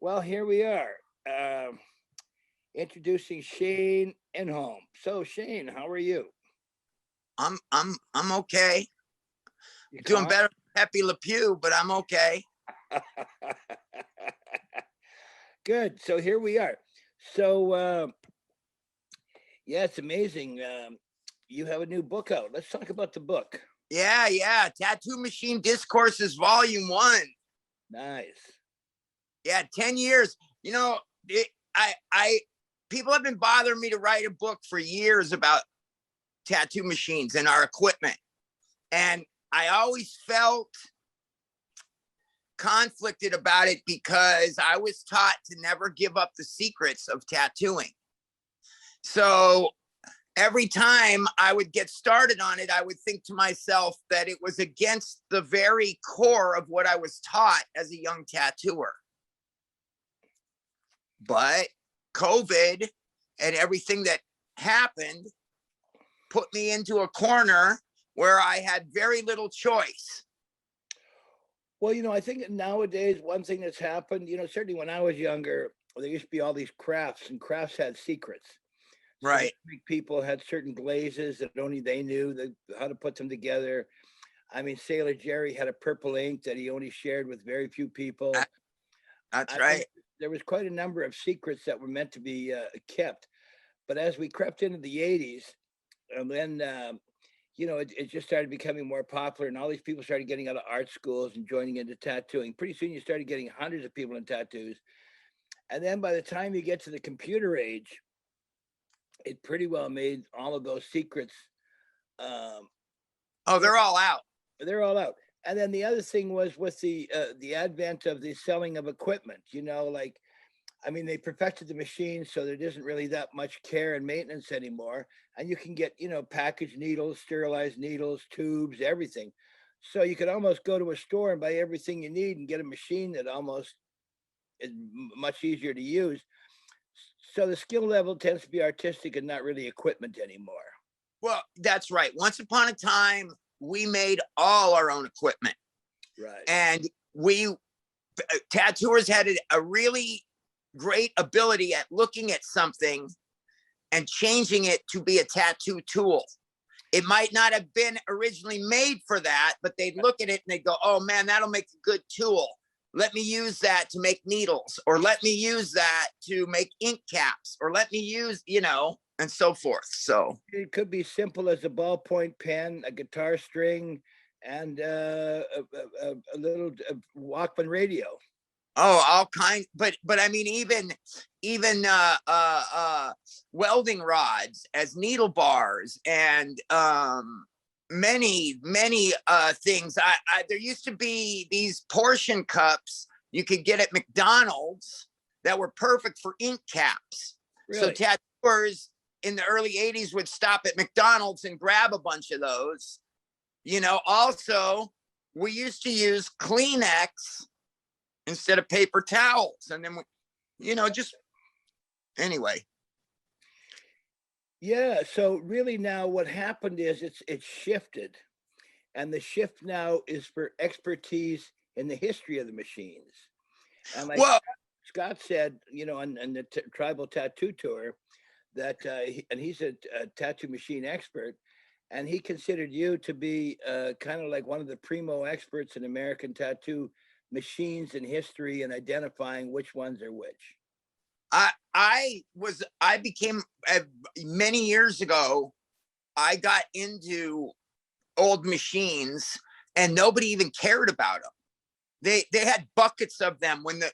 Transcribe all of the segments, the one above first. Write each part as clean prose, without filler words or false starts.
Well, here we are, introducing Shane Enholm. So, Shane, how are you? I'm okay. You Doing calm? better than Pepe Le Pew, but I'm okay. Good. So here we are. So, yeah, it's amazing. You have a new book out. Let's talk about the book. Yeah. Tattoo Machine Discourses Volume 1. Nice. Yeah, 10 years. You know, I people have been bothering me to write a book for years about tattoo machines and our equipment. And I always felt conflicted about it because I was taught to never give up the secrets of tattooing. So every time I would get started on it, I would think to myself that it was against the very core of what I was taught as a young tattooer. But COVID and everything that happened put me into a corner where I had very little choice. Well, I think nowadays one thing that's happened, certainly when I was younger, there used to be all these crafts, and crafts had secrets. Right. Specific people had certain glazes that only they knew how to put them together. I mean, Sailor Jerry had a purple ink that he only shared with very few people. That's I mean, right. there was quite a number of secrets that were meant to be kept. But as we crept into the 80s, and then, it just started becoming more popular, and all these people started getting out of art schools and joining into tattooing. Pretty soon, you started getting hundreds of people in tattoos. And then by the time you get to the computer age, it pretty well made all of those secrets. Um, Oh, you know, they're all out. they're all out. And then the other thing was with the advent of the selling of equipment. Like, I mean, they perfected the machine, so there isn't really that much care and maintenance anymore. And you can get, packaged needles, sterilized needles, tubes, everything. So you could almost go to a store and buy everything you need and get a machine that almost is much easier to use. So the skill level tends to be artistic and not really equipment anymore. Well, that's right. Once upon a time, we made all our own equipment. Right. And tattooers had a really great ability at looking at something and changing it to be a tattoo tool. It might not have been originally made for that, but they'd look at it and they'd go, oh man, that'll make a good tool. Let me use that to make needles, or let me use that to make ink caps, or let me use, and so forth. So it could be simple as a ballpoint pen, a guitar string, and a little Walkman radio. oh, all kind, but I mean, even welding rods as needle bars, and many things. There used to be these portion cups you could get at McDonald's that were perfect for ink caps. So Really? tattooers in the early 80s would stop at McDonald's and grab a bunch of those. Also, we used to use Kleenex instead of paper towels. And then, just anyway. Yeah. So really now what happened is it's shifted. And the shift now is for expertise in the history of the machines. And like Well, Scott said, on the Tribal Tattoo Tour, that he's a tattoo machine expert, and he considered you to be kind of like one of the primo experts in American tattoo machines and history and identifying which ones are which. I became many years ago. I got into old machines, and nobody even cared about them. They had buckets of them when the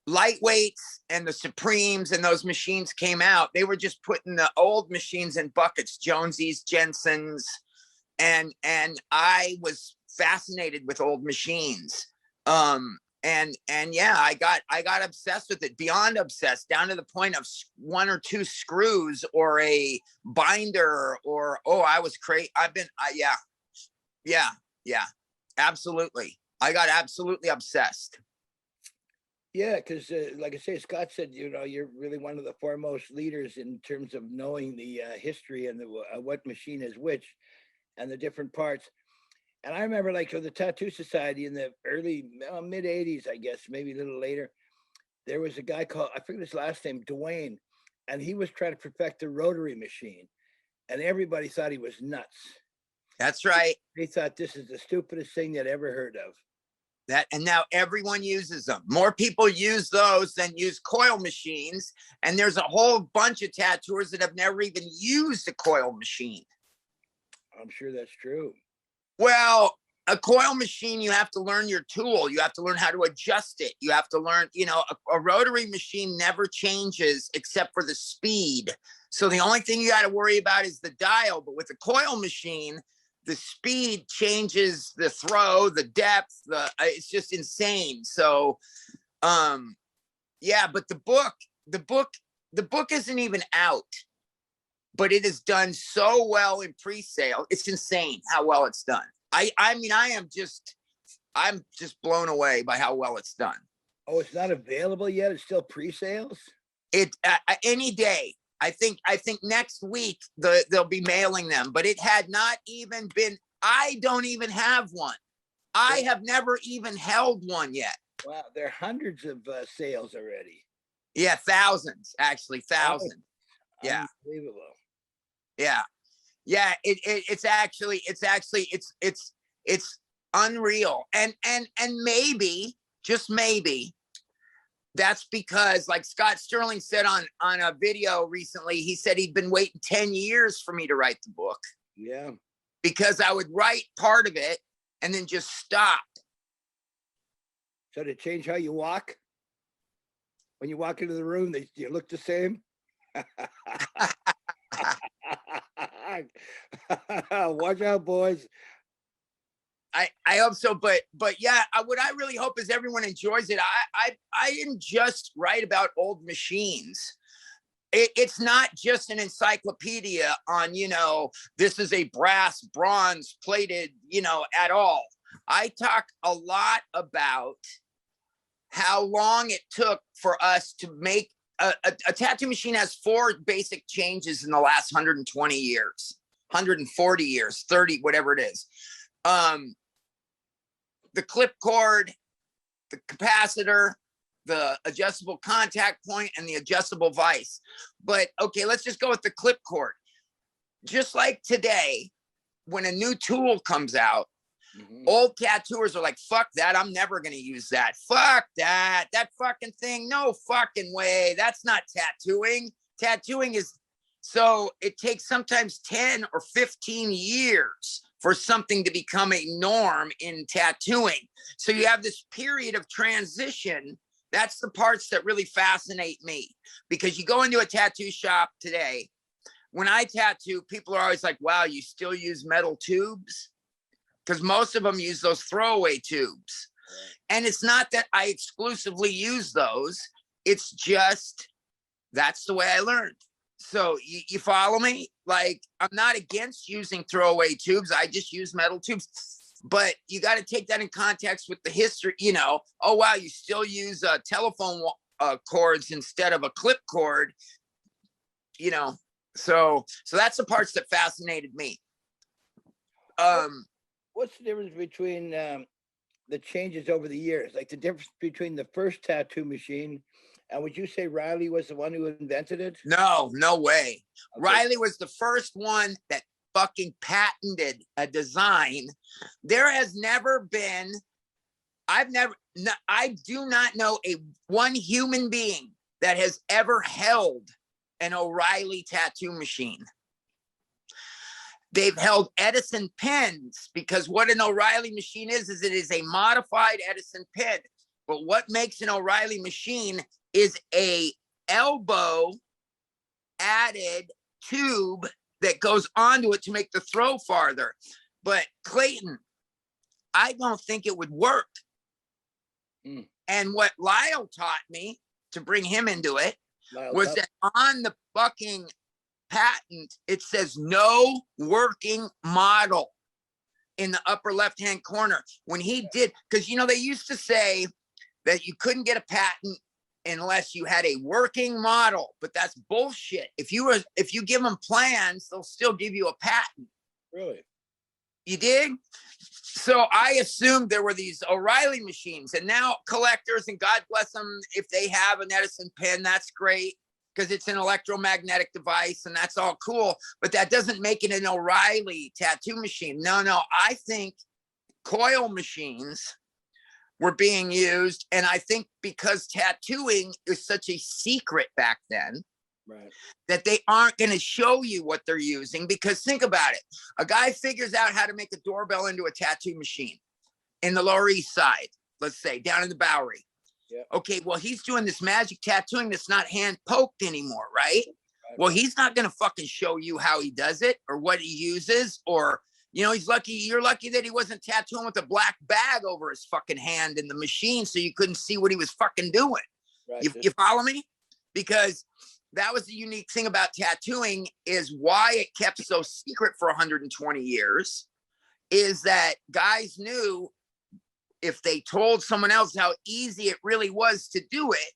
lightweights and the Supremes and those machines came out. They were just putting the old machines in buckets, Jonesy's, Jensen's, and I was fascinated with old machines. And yeah, I got obsessed with it, beyond obsessed, down to the point of one or two screws or a binder, or I was crazy. Yeah, absolutely. I got absolutely obsessed. Yeah, because like I say, Scott said, you're really one of the foremost leaders in terms of knowing the history and what machine is which, and the different parts. And I remember, like, for the Tattoo Society in the early mid '80s, I guess, maybe a little later, there was a guy called, I forget his last name, Dwayne, and he was trying to perfect the rotary machine, and everybody thought he was nuts. That's right. They thought this is the stupidest thing they'd ever heard of. And now everyone uses them. More people use those than use coil machines. And there's a whole bunch of tattooers that have never even used a coil machine. I'm sure that's true. Well, a coil machine, you have to learn your tool. You have to learn how to adjust it. You have to learn, a rotary machine never changes except for the speed. So the only thing you got to worry about is the dial. But with a coil machine, the speed changes the throw, the depth, it's just insane. So, yeah, but the book isn't even out, but it is done so well in pre-sale. It's insane how well it's done. I'm just blown away by how well it's done. Oh, it's not available yet. It's still pre-sales. Any day. I think next week they'll be mailing them, but it had not even been. I don't even have one. I have never even held one yet. Wow, there are hundreds of sales already. Yeah, thousands, actually, thousands. Yeah, unbelievable. Yeah. It's unreal, and maybe, just maybe, that's because, like Scott Sterling said on a video recently, he said he'd been waiting 10 years for me to write the book. Yeah. Because I would write part of it and then just stop. So to change how you walk? When you walk into the room, you look the same? Watch out, boys. I hope so, but yeah, what I really hope is everyone enjoys it. I didn't just write about old machines. It's not just an encyclopedia on, this is a brass, bronze plated, at all. I talk a lot about how long it took for us to make a tattoo machine. Has 4 basic changes in the last 120 years, 140 years, 30, whatever it is. The clip cord, the capacitor, the adjustable contact point, and the adjustable vise. But okay, let's just go with the clip cord. Just like today, when a new tool comes out, old tattooers are like, fuck that, I'm never going to use that. Fuck that fucking thing. No fucking way. That's not tattooing. Tattooing is, so it takes sometimes 10 or 15 years for something to become a norm in tattooing. So you have this period of transition. That's the parts that really fascinate me, because you go into a tattoo shop today. When I tattoo, people are always like, wow, you still use metal tubes? Because most of them use those throwaway tubes. And it's not that I exclusively use those. It's just, that's the way I learned. So you follow me? Like, I'm not against using throwaway tubes. I just use metal tubes. But you got to take that in context with the history, oh, wow, you still use telephone cords instead of a clip cord, So that's the parts that fascinated me. What's the difference between the changes over the years? Like the difference between the first tattoo machine, and would you say Riley was the one who invented it? No way. Okay. Riley was the first one that fucking patented a design. There has never been, I do not know one human being that has ever held an O'Reilly tattoo machine. They've held Edison pens, because what an O'Reilly machine is it is a modified Edison pen. But what makes an O'Reilly machine is a elbow added tube that goes onto it to make the throw farther. But Clayton, I don't think it would work. And what Lyle taught me, to bring him into it, was that on the fucking patent, it says no working model in the upper left-hand corner. When he did, because they used to say that you couldn't get a patent unless you had a working model, but that's bullshit. If you give them plans, they'll still give you a patent. Really? You dig? So I assumed there were these O'Reilly machines, and now collectors, and God bless them, if they have an Edison pen, that's great because it's an electromagnetic device and that's all cool. But that doesn't make it an O'Reilly tattoo machine. No, I think coil machines were being used. And I think because tattooing is such a secret back then, right, that they aren't going to show you what they're using. Because think about it. A guy figures out how to make a doorbell into a tattoo machine in the Lower East Side, let's say, down in the Bowery. Yeah. Okay, well, he's doing this magic tattooing that's not hand poked anymore, right? Well, he's not going to fucking show you how he does it or what he uses, or, you know, you're lucky that he wasn't tattooing with a black bag over his fucking hand in the machine so you couldn't see what he was fucking doing. Right. You follow me? Because that was the unique thing about tattooing, is why it kept so secret for 120 years, is that guys knew if they told someone else how easy it really was to do it,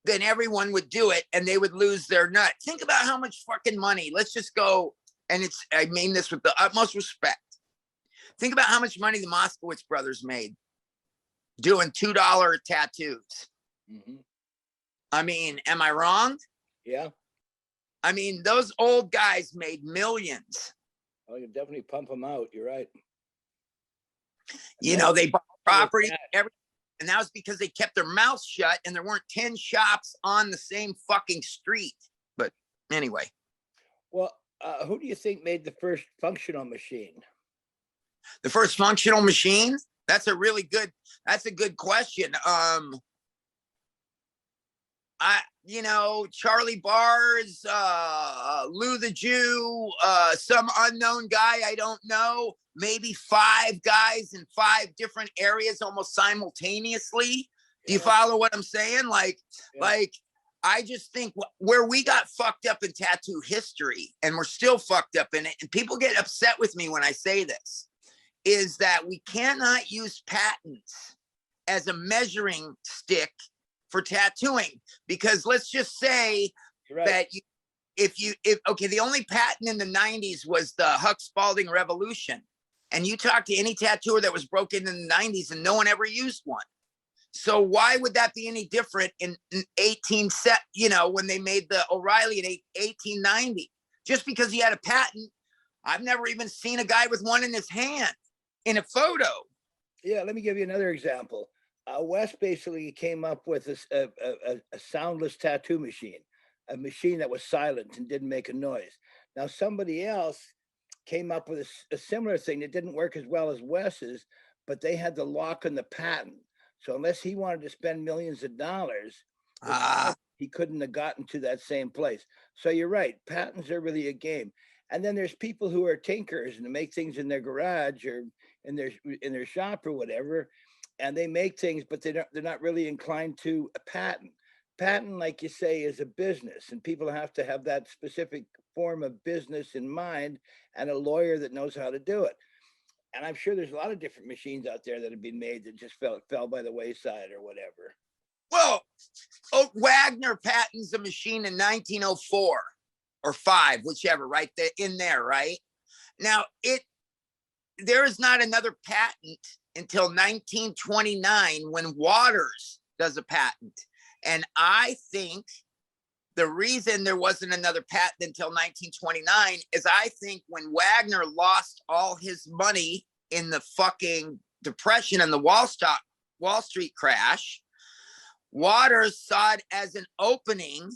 then everyone would do it and they would lose their nut. Think about how much fucking money, let's just go, and I mean this with the utmost respect. Think about how much money the Moskowitz brothers made doing $2 tattoos. Mm-hmm. I mean, am I wrong? Yeah. I mean, those old guys made millions. Oh, you definitely pump them out. You're right. You know, they bought property, everything, and that was because they kept their mouths shut and there weren't 10 shops on the same fucking street. But anyway. Well, who do you think made the first functional machine? The first functional machine? That's a good question. Charlie Bars, Lou the Jew, some unknown guy I don't know, maybe 5 guys in 5 different areas almost simultaneously. Yeah. Do you follow what I'm saying? Like I just think where we got fucked up in tattoo history, and we're still fucked up in it, and people get upset with me when I say this, is that we cannot use patents as a measuring stick for tattooing, because let's just say that the only patent in the 90s was the Huck Spalding Revolution, and you talk to any tattooer that was broken in the 90s and no one ever used one. So why would that be any different in when they made the O'Reilly in 1890? Just because he had a patent, I've never even seen a guy with one in his hand in a photo. Yeah, let me give you another example. Wes basically came up with a soundless tattoo machine, a machine that was silent and didn't make a noise. Now, somebody else came up with a similar thing that didn't work as well as Wes's, but they had the lock on the patent. So unless he wanted to spend millions of dollars, he couldn't have gotten to that same place. So you're right. Patents are really a game. And then there's people who are tinkers and make things in their garage or in their shop or whatever. And they make things, but they're not really inclined to a patent. Patent, like you say, is a business, and people have to have that specific form of business in mind and a lawyer that knows how to do it. And I'm sure there's a lot of different machines out there that have been made that just fell by the wayside or whatever. Well, Wagner patents a machine in 1904 or 5, whichever, right there in there, right? Now, there is not another patent until 1929 when Waters does a patent. And I think the reason there wasn't another patent until 1929 is I think when Wagner lost all his money in the fucking depression and the Wall Street crash, Waters saw it as an opening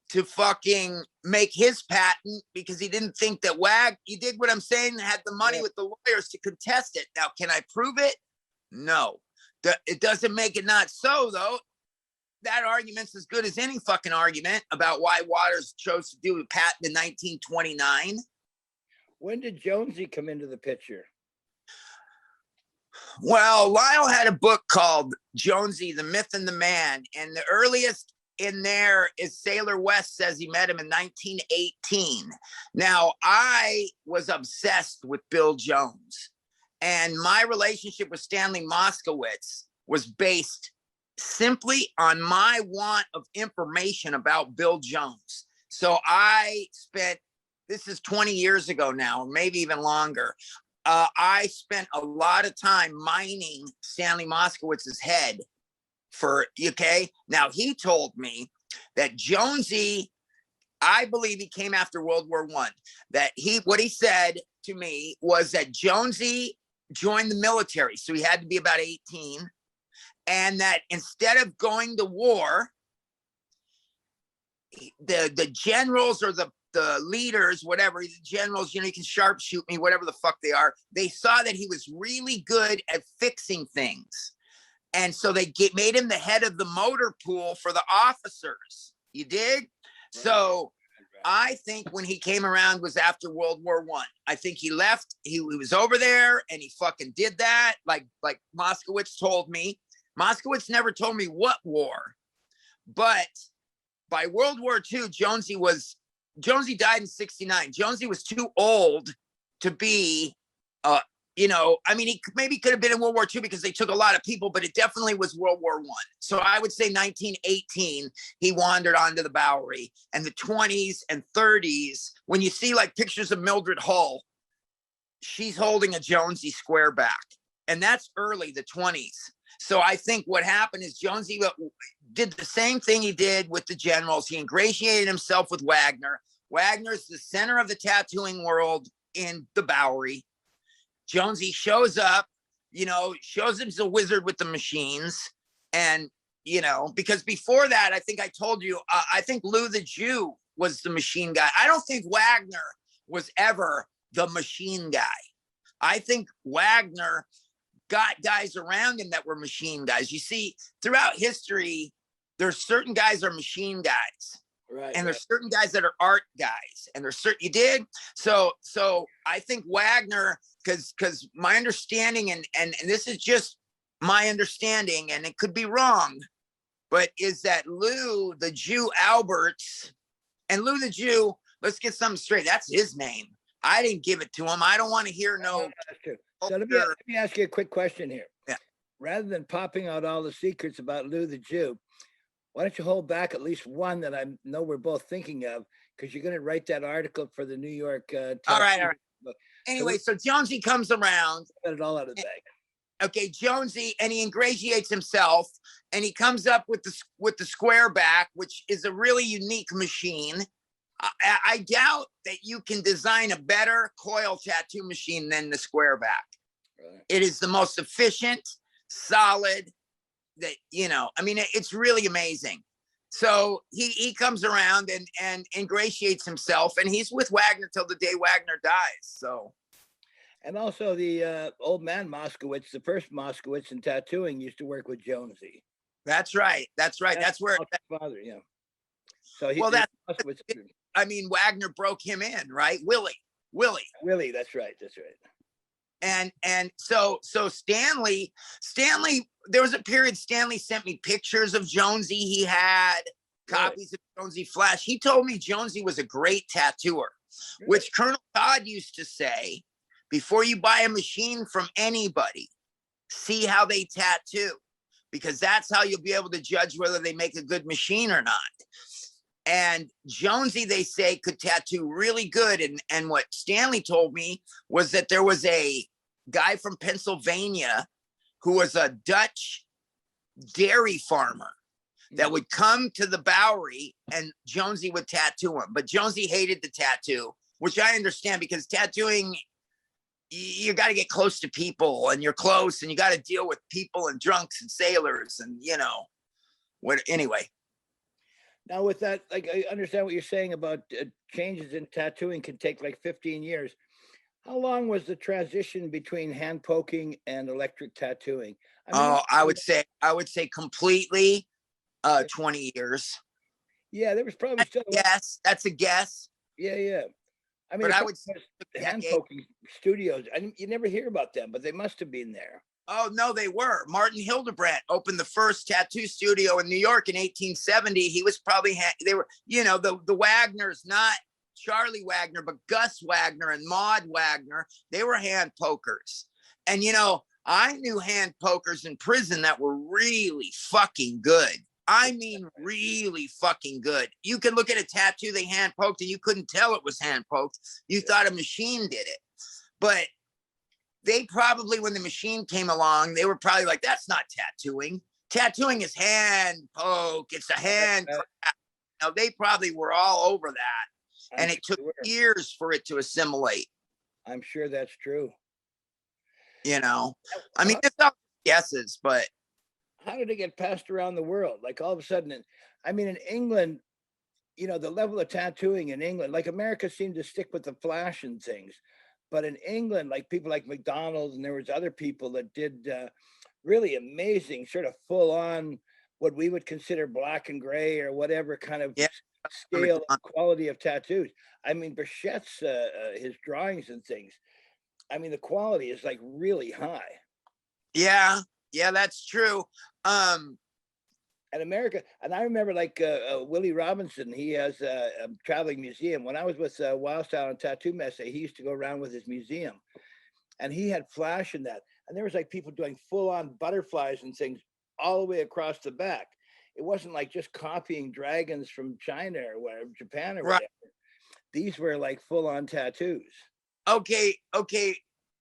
to fucking make his patent because he didn't think that you dig what I'm saying, had the money with the lawyers to contest it. Now, can I prove it? No. It doesn't make it not so, though. That argument's as good as any fucking argument about why Waters chose to do a patent in 1929. When did Jonesy come into the picture? Well, Lyle had a book called Jonesy, the Myth and the Man, and the earliest in there is Sailor West says he met him in 1918. Now, I was obsessed with Bill Jones, and my relationship with Stanley Moskowitz was based simply on my want of information about Bill Jones. So I spent this is 20 years ago now, maybe even longer. I spent a lot of time mining Stanley Moskowitz's head for, okay? Now, he told me that Jonesy, I believe he came after World War I, that what he said to me was that Jonesy joined the military, so he had to be about 18, and that instead of going to war, the generals or the leaders, whatever, the generals, you know, you can sharpshoot me, whatever the fuck they are, they saw that he was really good at fixing things. And so they made him the head of the motor pool for the officers. You dig? Right. So I think when he came around was after World War I. I think he left. He was over there and he fucking did that. Like Moskowitz told me. Moskowitz never told me what war. But by World War II, Jonesy died in 1969. Jonesy was too old to be you know, I mean, he maybe could have been in World War II because they took a lot of people, but it definitely was World War I. So I would say 1918, he wandered onto the Bowery. And the 20s and 30s, when you see like pictures of Mildred Hull, she's holding a Jonesy square back. And that's early, the 20s. So I think what happened is Jonesy did the same thing he did with the generals. He ingratiated himself with Wagner. Wagner's the center of the tattooing world in the Bowery. Jonesy shows up, you know, shows him the wizard with the machines. And, you know, because before that, I think I told you, I think Lou the Jew was the machine guy. I don't think Wagner was ever the machine guy. I think Wagner got guys around him that were machine guys. You see, throughout history, there's certain guys that are machine guys. Right, and there's certain guys that are art guys, and there's certain, you dig? So I think Wagner, because my understanding, and this is just my understanding, and it could be wrong, but is that Lou the Jew Alberts, and Lou the Jew, let's get something straight, that's his name. I didn't give it to him. I don't want to hear no. That's true. So let me ask you a quick question here. Yeah. Rather than popping out all the secrets about Lou the Jew, why don't you hold back at least one that I know we're both thinking of, because you're going to write that article for the New York. All right. Book. Anyway, so Jonesy comes around. Got it all out of the bag. Okay, Jonesy, and he ingratiates himself, and he comes up with the square back, which is a really unique machine. I doubt that you can design a better coil tattoo machine than the square back. Right. It is the most efficient, solid. That, you know, I mean, it's really amazing. So he comes around and ingratiates himself, and he's with Wagner till the day Wagner dies. So, and also the old man Moskowitz, the first Moskowitz in tattooing, used to work with Jonesy. That's right. That's where father, yeah. So I mean, Wagner broke him in, right? Willie. That's right. And so Stanley, there was a period Stanley sent me pictures of Jonesy. He had copies of Jonesy Flash. He told me Jonesy was a great tattooer, which Colonel Todd used to say, before you buy a machine from anybody, see how they tattoo, because that's how you'll be able to judge whether they make a good machine or not. And Jonesy, they say, could tattoo really good. And what Stanley told me was that there was a guy from Pennsylvania who was a Dutch dairy farmer that would come to the Bowery, and Jonesy would tattoo him. But Jonesy hated the tattoo, which I understand, because tattooing, you got to get close to people, and you're close, and you got to deal with people and drunks and sailors, and you know what. Anyway. Now with that, like, I understand what you're saying about changes in tattooing can take like 15 years. How long was the transition between hand poking and electric tattooing? I would say completely 20 years. Yeah, there was probably still. Yes, that's a guess. Yeah. I mean, but I would say hand poking studios. You never hear about them, but they must have been there. Oh, no, they were. Martin Hildebrandt opened the first tattoo studio in New York in 1870. He was probably, they were, you know, the Wagners, not Charlie Wagner, but Gus Wagner and Maud Wagner. They were hand pokers. And, you know, I knew hand pokers in prison that were really fucking good. I mean, really fucking good. You could look at a tattoo they hand poked and you couldn't tell it was hand poked. You thought a machine did it. But they probably, when the machine came along, they were probably like, that's not tattooing. Tattooing is hand poke. It's a hand craft. Now, they probably were all over that. And it took years for it to assimilate. I'm sure that's true. You know, I mean, it's not guesses, but how did it get passed around the world? Like all of a sudden, I mean, in England, you know, the level of tattooing in England, like America seemed to stick with the flash and things. But in England, like people like McDonald's and there was other people that did really amazing, sort of full on what we would consider black and gray or whatever kind of scale and quality of tattoos. I mean, Bichette's, his drawings and things, I mean, the quality is like really high. Yeah, that's true. And America, and I remember like Willie Robinson, he has a traveling museum. When I was with Wild Style and Tattoo Messe, he used to go around with his museum, and he had flash in that. And there was like people doing full on butterflies and things all the way across the back. It wasn't like just copying dragons from China or whatever, Japan or whatever. These were like full on tattoos. Okay.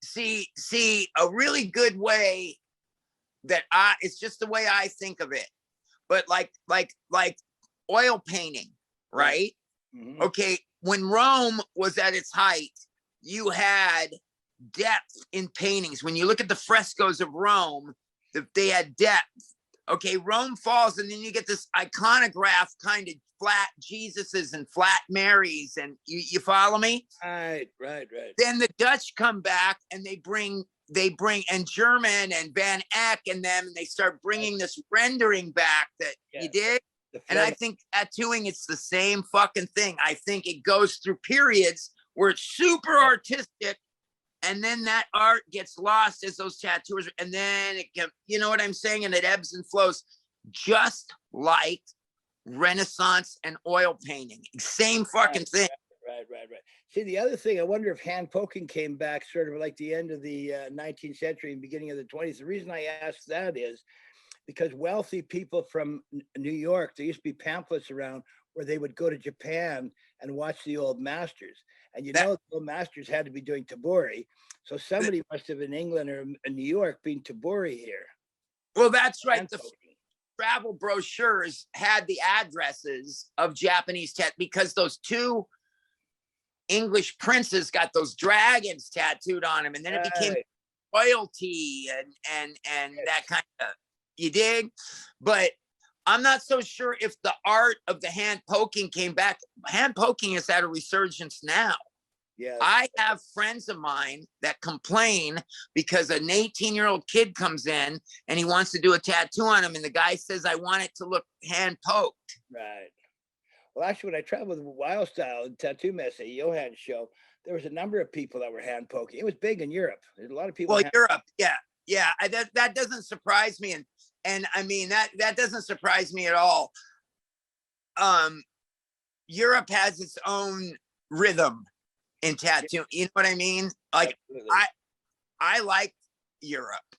See, a really good way that it's just the way I think of it. But like oil painting, right? Mm-hmm. Okay, when Rome was at its height, you had depth in paintings. When you look at the frescoes of Rome, they had depth. Okay, Rome falls, and then you get this iconograph kind of flat Jesuses and flat Marys, and you follow me? Right. Then the Dutch come back, and they bring and German and Van Eyck and them, and they start bringing this rendering back that you did. And I think tattooing, it's the same fucking thing. I think it goes through periods where it's super artistic, and then that art gets lost as those tattooers, and then it can, you know what I'm saying? And it ebbs and flows, just like Renaissance and oil painting. Same fucking thing. Right. See, the other thing, I wonder if hand poking came back sort of like the end of the 19th century and beginning of the 20th. The reason I ask that is because wealthy people from New York, there used to be pamphlets around where they would go to Japan and watch the old masters. And the old masters had to be doing tabori. So somebody must have in England or in New York been tabori here. Well, that's right. The travel brochures had the addresses of Japanese because those two English princes got those dragons tattooed on them, and then it became royalty and that kind of, you dig? But I'm not so sure if the art of the hand poking came back. Hand poking is at a resurgence now. Yeah, I have friends of mine that complain because an 18-year-old kid comes in and he wants to do a tattoo on him, and the guy says, I want it to look hand poked. Right. Well, actually, when I traveled with Wild Style and Tattoo Messe, Johann's show, there was a number of people that were hand poking. It was big in Europe. There's a lot of people. Well, Europe, yeah. That doesn't surprise me, and I mean that doesn't surprise me at all. Europe has its own rhythm in tattoo. You know what I mean? Like I like Europe.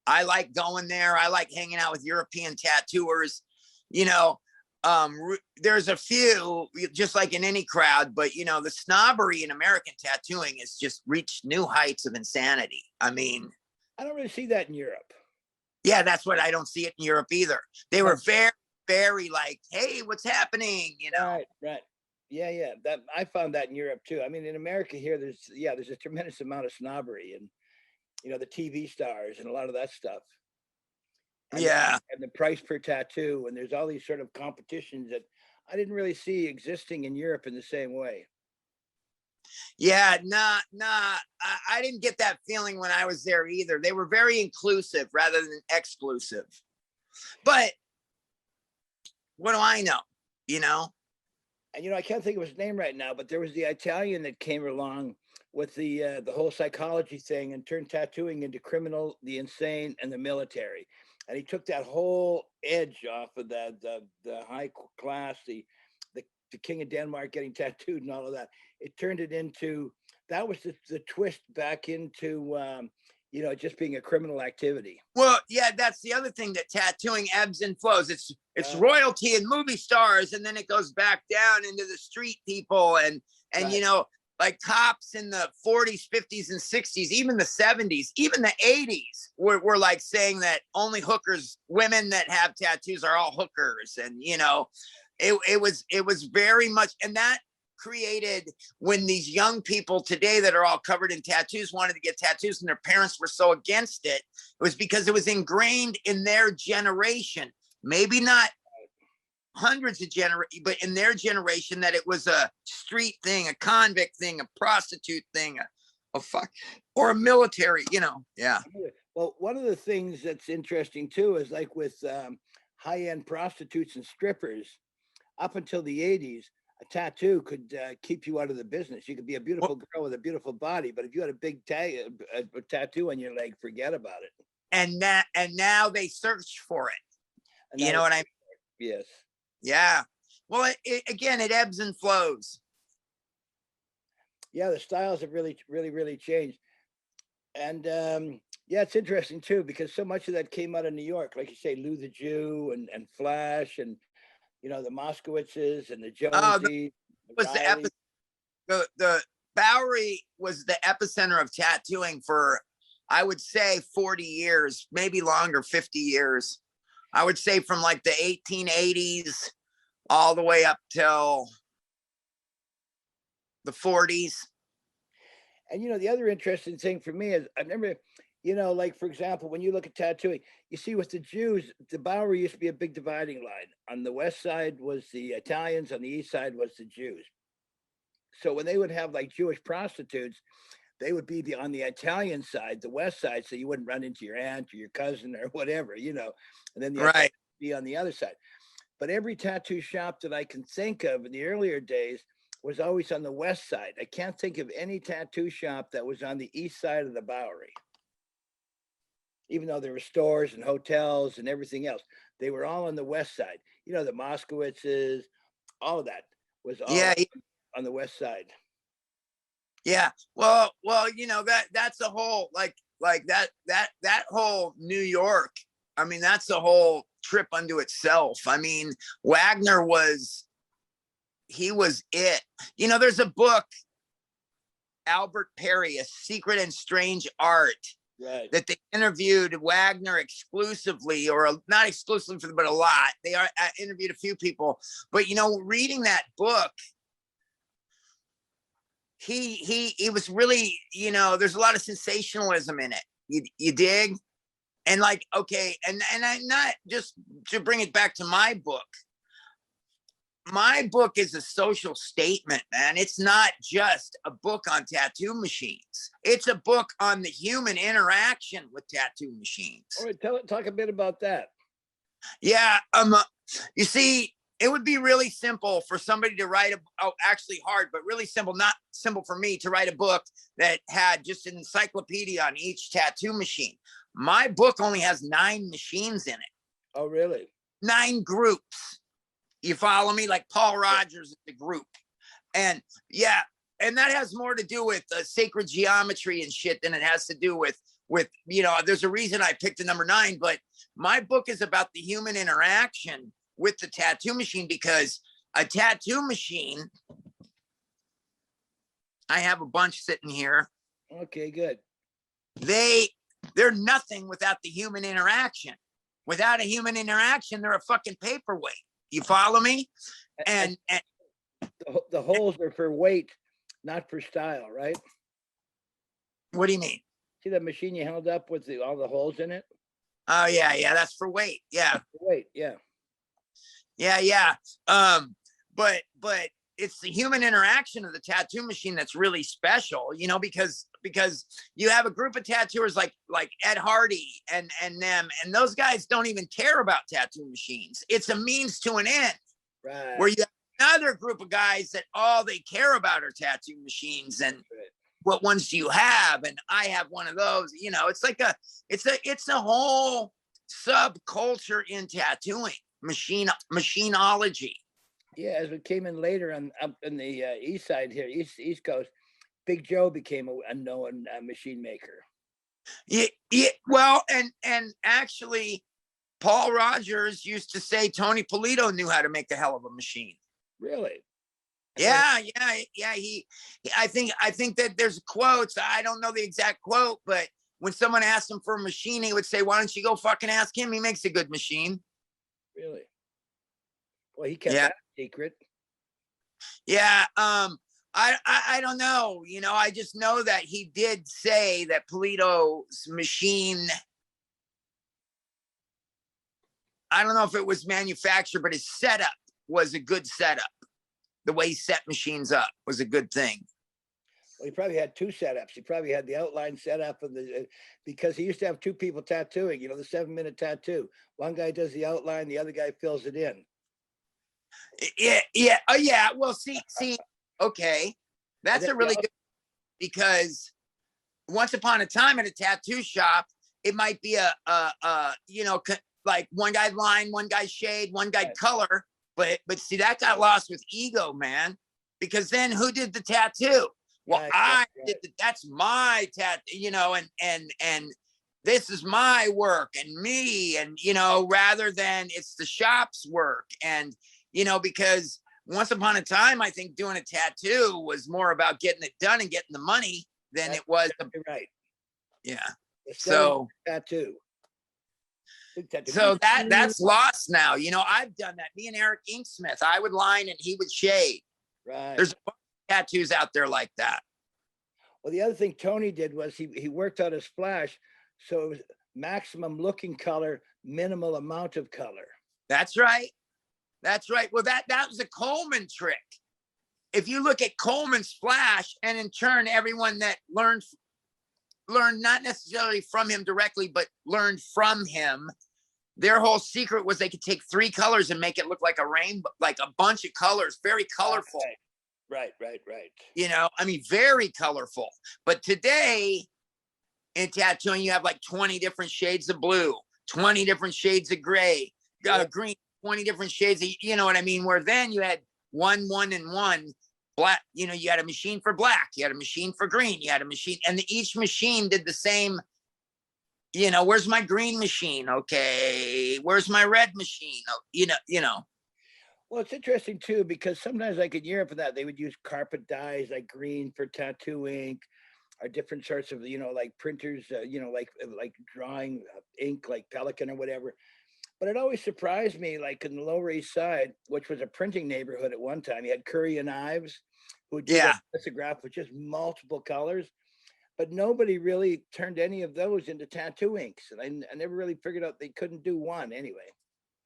I like going there. I like hanging out with European tattooers. You know, there's a few, just like in any crowd, but you know, the snobbery in American tattooing has just reached new heights of insanity. I mean, I don't really see that in Europe. Yeah, that's what I don't see it in Europe either. They were very, very like, hey, what's happening? You know? Right. Yeah. That I found that in Europe too. I mean, in America here, there's a tremendous amount of snobbery and, you know, the TV stars and a lot of that stuff. And the price per tattoo, and there's all these sort of competitions that I didn't really see existing in Europe in the same way. Yeah, nah. I didn't get that feeling when I was there either. They were very inclusive rather than exclusive. But what do I know? You know? And, you know, I can't think of his name right now, but there was the Italian that came along with the whole psychology thing and turned tattooing into criminal, the insane, and the military. And he took that whole edge off of the high class, the King of Denmark getting tattooed and all of that. It turned it into, that was the twist back into you know, just being a criminal activity. Well, yeah, that's the other thing, that tattooing ebbs and flows. It's royalty and movie stars, and then it goes back down into the street people, and Right. you know, like cops in the 40s, 50s, and 60s, even the 70s, even the 80s were like saying that only hookers, women that have tattoos are all hookers. And, you know, it was very much, and that created, when these young people today that are all covered in tattoos wanted to get tattoos and their parents were so against it, it was because it was ingrained in their generation, maybe not hundreds of generations, but in their generation, that it was a street thing, a convict thing, a prostitute thing, a fuck, or a military, you know. Yeah. Well, one of the things that's interesting too is like with high-end prostitutes and strippers, up until the 80s, a tattoo could keep you out of the business. You could be a beautiful girl with a beautiful body, but if you had a big a tattoo on your leg, forget about it. And now they search for it. You know what I mean? Yes. Yeah. Well, again, it ebbs and flows. Yeah, the styles have really changed. And yeah, it's interesting too, because so much of that came out of New York, like you say, Lou the Jew and Flash, and you know, the Moskowitzes and the Joneses. Was the Bowery was the epicenter of tattooing for, I would say, 40 years, maybe longer, 50 years. I would say from like the 1880s all the way up till the 40s. And, you know, the other interesting thing for me is, I remember, you know, like, for example, when you look at tattooing, you see with the Jews, the Bowery used to be a big dividing line. On the west side was the Italians, on the east side was the Jews. So when they would have like Jewish prostitutes, they would be on the Italian side, the west side, so you wouldn't run into your aunt or your cousin or whatever, you know, and then the other would be on the other side. But every tattoo shop that I can think of in the earlier days was always on the west side. I can't think of any tattoo shop that was on the east side of the Bowery. Even though there were stores and hotels and everything else, they were all on the west side. You know, the Moskowitzes, all of that was all on the west side. Yeah. Well, you know, that's a whole like that whole New York. I mean, that's a whole trip unto itself. I mean, Wagner was it. You know, there's a book, Albert Perry, A Secret and Strange Art, that they interviewed Wagner exclusively, or not exclusively, but a lot. They interviewed a few people. But, you know, reading that book, he was really, you know, there's a lot of sensationalism in it. You dig? And like, okay, and I, not just to bring it back to my book is a social statement, man. It's not just a book on tattoo machines. It's a book on the human interaction with tattoo machines. All right, talk a bit about that. Yeah, you see, it would be really simple for somebody to write actually hard, but really simple, not simple for me to write a book that had just an encyclopedia on each tattoo machine. My book only has 9 machines in it. Oh, really? 9 groups. You follow me? Like Paul Rogers is the group. And yeah, and that has more to do with sacred geometry and shit than it has to do with, you know, there's a reason I picked the number 9, but my book is about the human interaction with the tattoo machine, because a tattoo machine, I have a bunch sitting here. Okay, good. They're nothing without the human interaction. Without a human interaction, they're a fucking paperweight. You follow me? And the holes are for weight, not for style, right? What do you mean? See that machine you held up with all the holes in it? Oh yeah, that's for weight. Yeah. That's for weight, yeah. Yeah. But it's the human interaction of the tattoo machine that's really special, you know, because you have a group of tattooers like Ed Hardy and them, and those guys don't even care about tattoo machines. It's a means to an end. Right. Where you have another group of guys that all they care about are tattoo machines and what ones do you have? And I have one of those. You know, it's like it's a whole subculture in tattooing, machinology. Yeah, as it came in later up in the east side here, east coast, Big Joe became a known machine maker. Yeah, yeah. Well, and actually, Paul Rogers used to say Tony Polito knew how to make a hell of a machine. Really? Yeah, yeah. I think that there's quotes. I don't know the exact quote, but when someone asked him for a machine, he would say, "Why don't you go fucking ask him? He makes a good machine." Really? Well, he kept Yeah, that secret. yeah. I don't know. You know, I just know that he did say that Polito's machine. I don't know if it was manufactured, but his setup was a good setup. The way he set machines up was a good thing. Well, he probably had two setups. He probably had the outline set up and because he used to have two people tattooing. You know, the 7-minute tattoo. One guy does the outline, the other guy fills it in. Yeah, yeah. Oh, yeah. Well, see. Okay, that's a really good, because once upon a time at a tattoo shop, it might be like one guy line, one guy shade, one guy color. But see, that got lost with ego, man. Because then who did the tattoo? Well, I did. That's my tattoo, and this is my work and me, and rather than it's the shop's work, and because once upon a time, I think doing a tattoo was more about getting it done and getting the money than it was. Right. Yeah. So tattoo. So that's lost now. I've done that. Me and Eric Inksmith, I would line and he would shade. Right. There's tattoos out there like that. Well, the other thing Tony did was he worked out a splash, so it was maximum looking color, minimal amount of color. That's right. That's right. Well, that was a Coleman trick. If you look at Coleman's splash, and in turn, everyone that learned not necessarily from him directly, but learned from him, their whole secret was they could take 3 colors and make it look like a rainbow, like a bunch of colors, very colorful. Right. Very colorful. But today in tattooing, you have like 20 different shades of blue, 20 different shades of gray, green, 20 different shades of, you know what I mean? Where then you had one, and one. Black, you had a machine for black, you had a machine for green, you had a machine, and each machine did the same. Where's my green machine? Okay, where's my red machine? Oh, Well, it's interesting too, because sometimes like in Europe, for that they would use carpet dyes like green for tattoo ink, or different sorts of like printers, like drawing ink, like Pelican or whatever. But it always surprised me, like in the Lower East Side, which was a printing neighborhood at one time, you had Curry and Ives, who would do a lithograph with just multiple colors, but nobody really turned any of those into tattoo inks. And I never really figured out they couldn't do one anyway.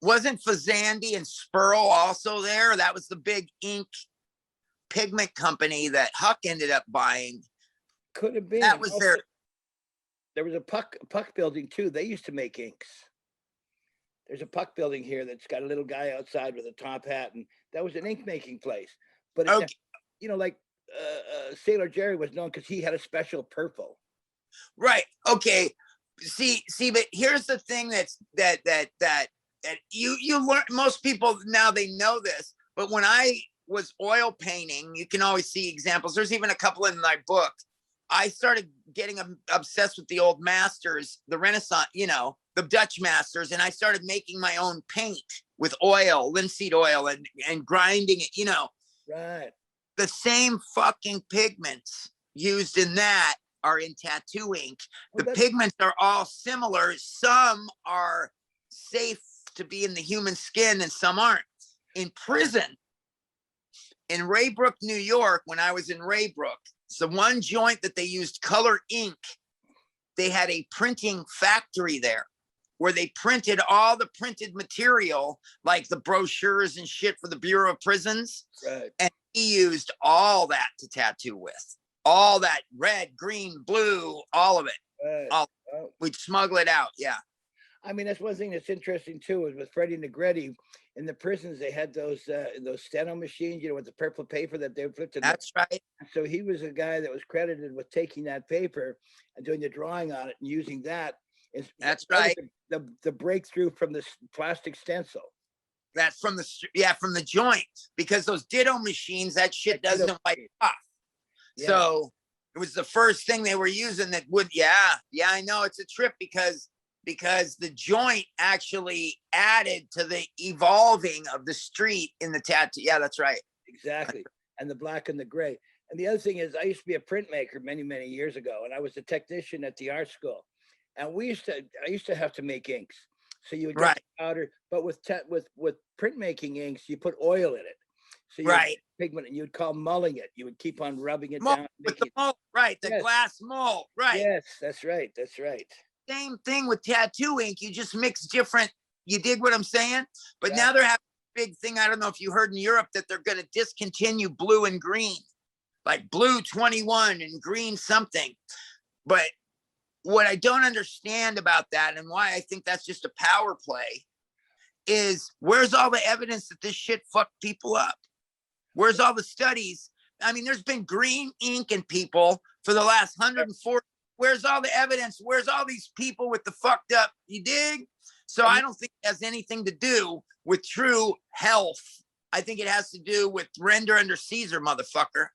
Wasn't Fazandi and Spurl also there? That was the big ink pigment company that Huck ended up buying. Could have been. That was there. There was a puck building too. They used to make inks. There's a puck building here that's got a little guy outside with a top hat, and that was an ink making place. But Sailor Jerry was known because he had a special purple. Right. Okay. See, but here's the thing that you learn. Most people now, they know this, but when I was oil painting, you can always see examples. There's even a couple in my book. I started getting obsessed with the old masters, the Renaissance, the Dutch masters, and I started making my own paint with oil, linseed oil, and grinding it, Right. The same fucking pigments used in that are in tattoo ink. The pigments are all similar. Some are safe to be in the human skin and some aren't. In prison, in Raybrook, New York, when I was in Raybrook, it's the one joint that they used color ink. They had a printing factory there where they printed all the printed material, like the brochures and shit for the Bureau of Prisons. Right. And he used all that to tattoo with. All that red, green, blue, all of it. Right. We'd smuggle it out. Yeah. I mean, that's one thing that's interesting too, is with Freddie Negretti in the prisons, they had those steno machines, with the purple paper that they flipped. That's right. So he was a guy that was credited with taking that paper and doing the drawing on it and using that. That's right. The breakthrough from the plastic stencil. That's from the joint, because those ditto machines, that shit doesn't wipe off. Yeah. So It was the first thing they were using that would, yeah, I know it's a trip because the joint actually added to the evolving of the street in the tattoo. Yeah, that's right. Exactly. And the black and the gray. And the other thing is, I used to be a printmaker many, many years ago, and I was a technician at the art school. And I used to have to make inks. So you would get Right. powder, but with printmaking inks, you put oil in it. So you Right. pigment, and you'd call mulling it. You would keep on rubbing it Mold, down. with the mold, right? The Yes. glass mold, right? Yes, that's right. That's right. Same thing with tattoo ink. You just mix different. You dig what I'm saying? But Yeah. now they're having a big thing. I don't know if you heard in Europe that they're going to discontinue blue and green, like blue 21 and green something. But what I don't understand about that, and why I think that's just a power play, is where's all the evidence that this shit fucked people up? Where's all the studies? I mean, there's been green ink in people for the last 140. Where's all the evidence? Where's all these people with the fucked up? You dig? So I don't think it has anything to do with true health. I think it has to do with render under Caesar, motherfucker.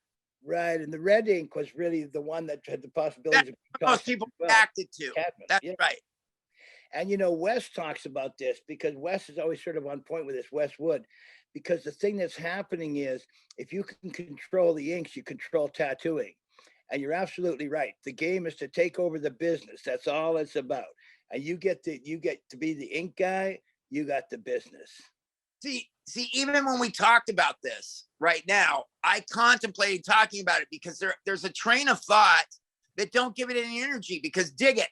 Right. And the red ink was really the one that had the possibility of most people reacted to. Cadmium, That's yeah. right. And you know, Wes talks about this because Wes is always sort of on point with this, Wes Wood, because the thing that's happening is if you can control the inks, you control tattooing. And you're absolutely right. The game is to take over the business. That's all it's about. And you get to be the ink guy, you got the business. See, even when we talked about this right now, I contemplated talking about it because there's a train of thought that don't give it any energy, because dig it.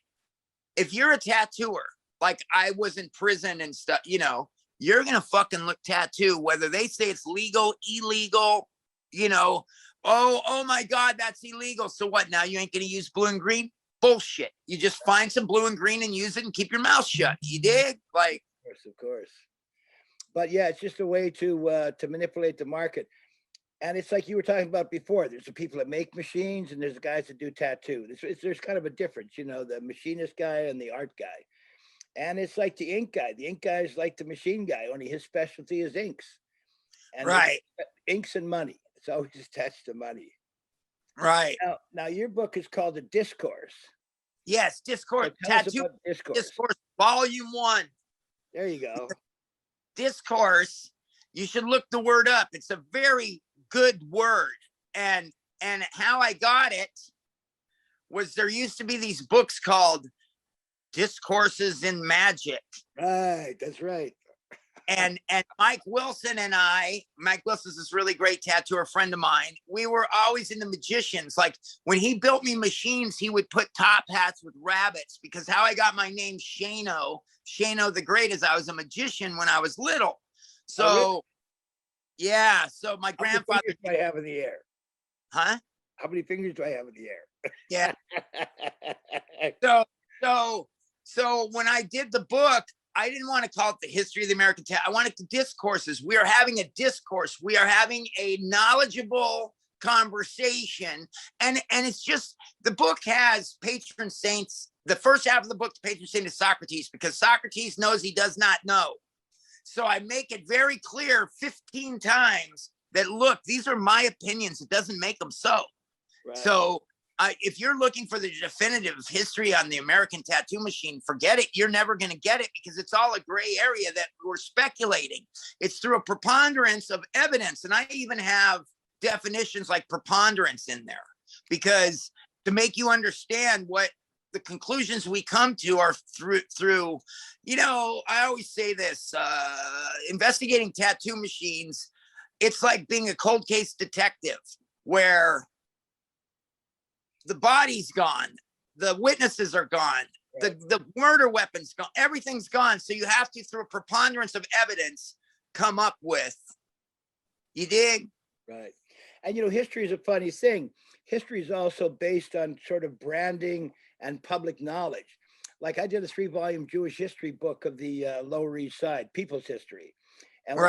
If you're a tattooer, like I was in prison and stuff, you know, you're going to fucking look tattoo, whether they say it's legal, illegal, you know, oh my God, that's illegal. So what? Now you ain't going to use blue and green? Bullshit. You just find some blue and green and use it and keep your mouth shut. You dig? Like, of course. But yeah, it's just a way to manipulate the market. And it's like you were talking about before. There's the people that make machines, and there's the guys that do tattoo. There's kind of a difference, you know, the machinist guy and the art guy. And it's like the ink guy. The ink guy is like the machine guy, only his specialty is inks. And right. Inks and money. It's always attached to money. Right. Now your book is called The Discourse. Yes, Discourse. So Tattoo Discourse, Volume 1. There you go. Discourse. You should look the word up. It's a very good word. And how I got it was there used to be these books called Discourses in Magic. Right, that's right. And Mike Wilson and Mike Wilson's this really great tattooer friend of mine. We were always into magicians. Like when he built me machines, he would put top hats with rabbits, because how I got my name Shano the Great is I was a magician when I was little. So, really? Yeah. So my grandfather. How many fingers do I have in the air? Huh? How many fingers do I have in the air? Yeah. So when I did the book, I didn't want to call it The History of the American Tattoo. I wanted the discourses. We are having a discourse. We are having a knowledgeable conversation. And it's just, the book has patron saints. The first half of the book, the patron saint is Socrates, because Socrates knows he does not know. So I make it very clear 15 times that, look, these are my opinions. It doesn't make them so. Right. So if you're looking for the definitive history on the American tattoo machine, forget it. You're never going to get it, because it's all a gray area that we're speculating. It's through a preponderance of evidence. And I even have definitions like preponderance in there, because to make you understand what the conclusions we come to are through, you know, I always say this, investigating tattoo machines, it's like being a cold case detective, where the body's gone, the witnesses are gone, the murder weapon's gone, everything's gone. So you have to, through a preponderance of evidence, come up with, you dig? Right. And you know, history is a funny thing. History is also based on sort of branding and public knowledge. Like I did a 3-volume Jewish history book of the Lower East Side, people's history. And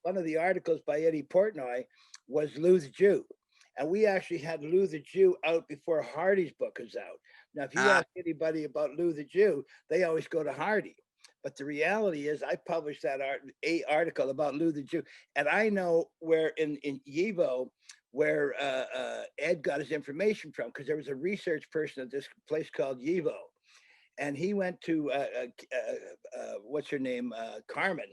one of the articles by Eddie Portnoy was Lou the Jew. And we actually had Lou the Jew out before Hardy's book is out. Now, if you ask anybody about Lou the Jew, they always go to Hardy. But the reality is, I published that article about Lou the Jew, and I know where in YIVO, where Ed got his information from, because there was a research person at this place called YIVO, and he went to what's her name, Carmen,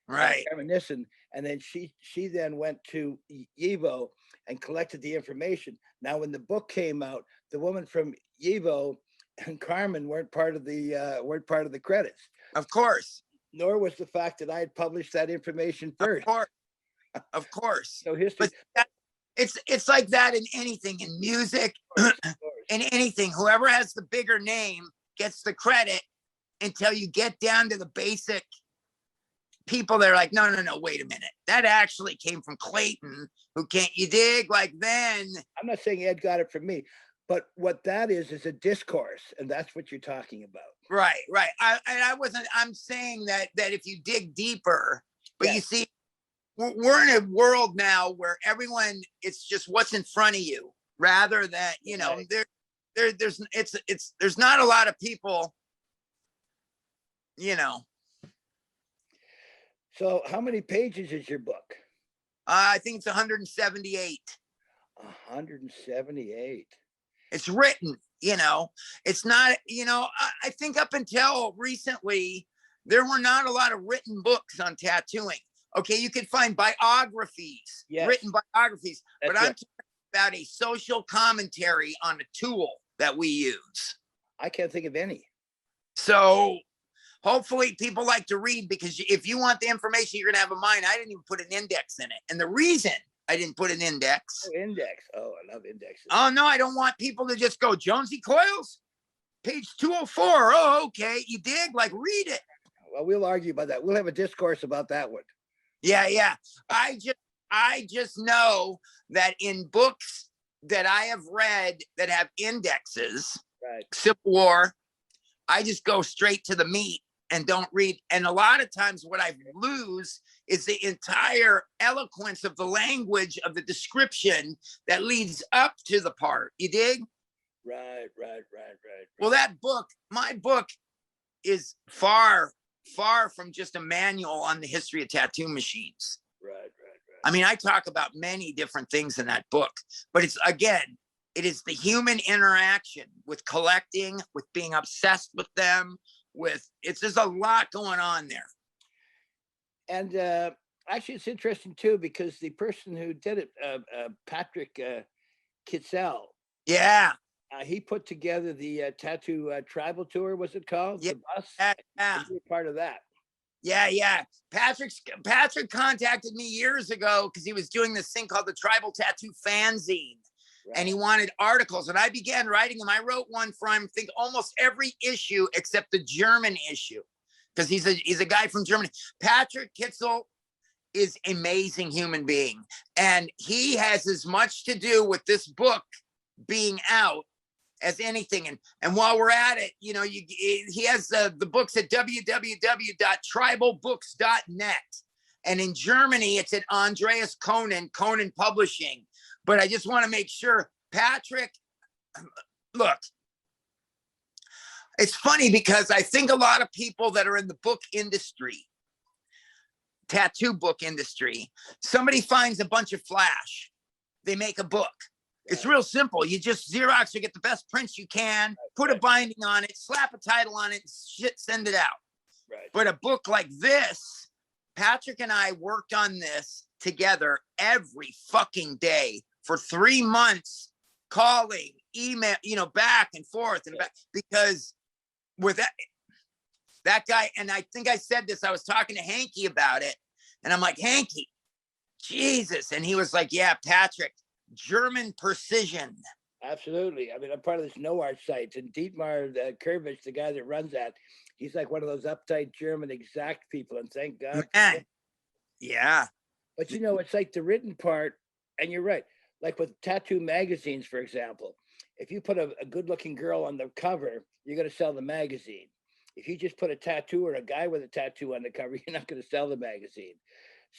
Right. Carmen Nissen, and then she then went to YIVO and collected the information. Now, when the book came out, the woman from YIVO and Carmen weren't part of the credits. Of course. Nor was the fact that I had published that information first. Of course. So history. But it's like that in anything, in music, in anything. Whoever has the bigger name gets the credit until you get down to the basic people. They're like, no, wait a minute. That actually came from Clayton, who can't, you dig? Like then. I'm not saying Ed got it from me, but what that is a discourse, and that's what you're talking about. Right. I'm saying that if you dig deeper, but yes. You see, we're in a world now where everyone, it's just what's in front of you, rather than, you know, right. There's not a lot of people, you know. So how many pages is your book? I think it's 178. 178. It's written, you know, it's not, you know, I think up until recently, there were not a lot of written books on tattooing. Okay, you can find biographies, yes. Written biographies, that's but I'm talking about a social commentary on a tool that we use. I can't think of any. So hopefully people like to read, because if you want the information, you're going to have a mind. I didn't even put an index in it. And the reason I didn't put an index. Oh, index. Oh, I love indexes. Oh, no, I don't want people to just go, Jonesy Coils, page 204. Oh, okay. You dig? Like, read it. Well, we'll argue about that. We'll have a discourse about that one. Yeah. I just know that in books that I have read that have indexes, right. Civil War, I just go straight to the meat and don't read. And a lot of times what I lose is the entire eloquence of the language of the description that leads up to the part. You dig? Right. Well, that book, my book, is far from just a manual on the history of tattoo machines. Right. I mean, I talk about many different things in that book, but it's, again, it is the human interaction with collecting, with being obsessed with them, there's a lot going on there. And actually, it's interesting too, because the person who did it, Patrick Kitzel. Yeah. He put together the tattoo tribal tour, was it called? Yeah. The bus? Yeah. You were part of that. Yeah. Patrick contacted me years ago because he was doing this thing called the Tribal Tattoo Fanzine. Right. And he wanted articles, and I began writing them. I wrote one for him, I think almost every issue except the German issue, because he's a guy from Germany. Patrick Kitzel is an amazing human being, and he has as much to do with this book being out as anything. And while we're at it, you know, he has the books at www.tribalbooks.net, and in Germany it's at Andreas Conan Publishing. But I just want to make sure, Patrick, look, it's funny because I think a lot of people that are in the book industry, tattoo book industry, somebody finds a bunch of flash, they make a book. It's real simple. You just Xerox or get the best prints you can, put a binding on it, slap a title on it, send it out. Right. But a book like this, Patrick and I worked on this together every fucking day for 3 months, calling, email, you know, back and forth and back, because with that guy, and I think I said this, I was talking to Hanky about it, and I'm like, Hanky, Jesus. And he was like, yeah, Patrick, German precision. Absolutely. I mean, I'm part of this No Art site, and Dietmar Kurvich, the guy that runs that, he's like one of those uptight German exact people, and thank God. Man. Yeah. But you know, it's like the written part, and you're right. Like with tattoo magazines, for example, if you put a good-looking girl on the cover, you're going to sell the magazine. If you just put a tattoo or a guy with a tattoo on the cover, you're not going to sell the magazine.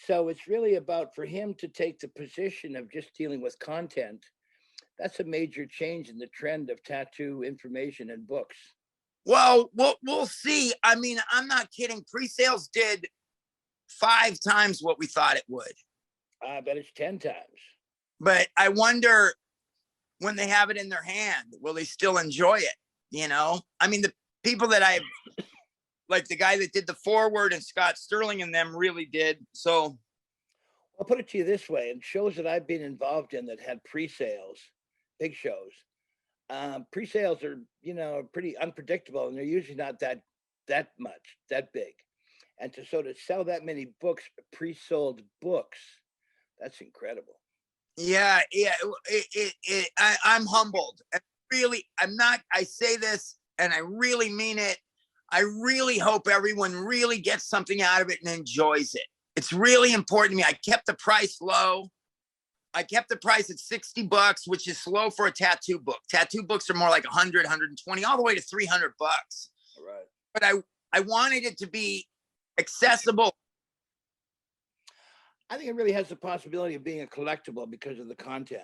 So it's really about, for him to take the position of just dealing with content, that's a major change in the trend of tattoo information and books. Well, we'll see. I mean, I'm not kidding. Pre-sales did 5 times what we thought it would. I bet it's 10 times. But I wonder when they have it in their hand, will they still enjoy it? You know, I mean, the people that I like, the guy that did the foreword and Scott Sterling and them really did. So I'll put it to you this way: in shows that I've been involved in that had pre-sales, big shows, pre-sales are, pretty unpredictable, and they're usually not that big. And to sell that many books, pre-sold books, that's incredible. yeah, I'm humbled. And really, I say this and I really mean it. I really hope everyone really gets something out of it and enjoys it. It's really important to me. I kept the price low. I kept the price at $60, which is low for a tattoo book. Tattoo books are more like 100, 120, all the way to $300. Right. But I wanted it to be accessible. I think it really has the possibility of being a collectible because of the content.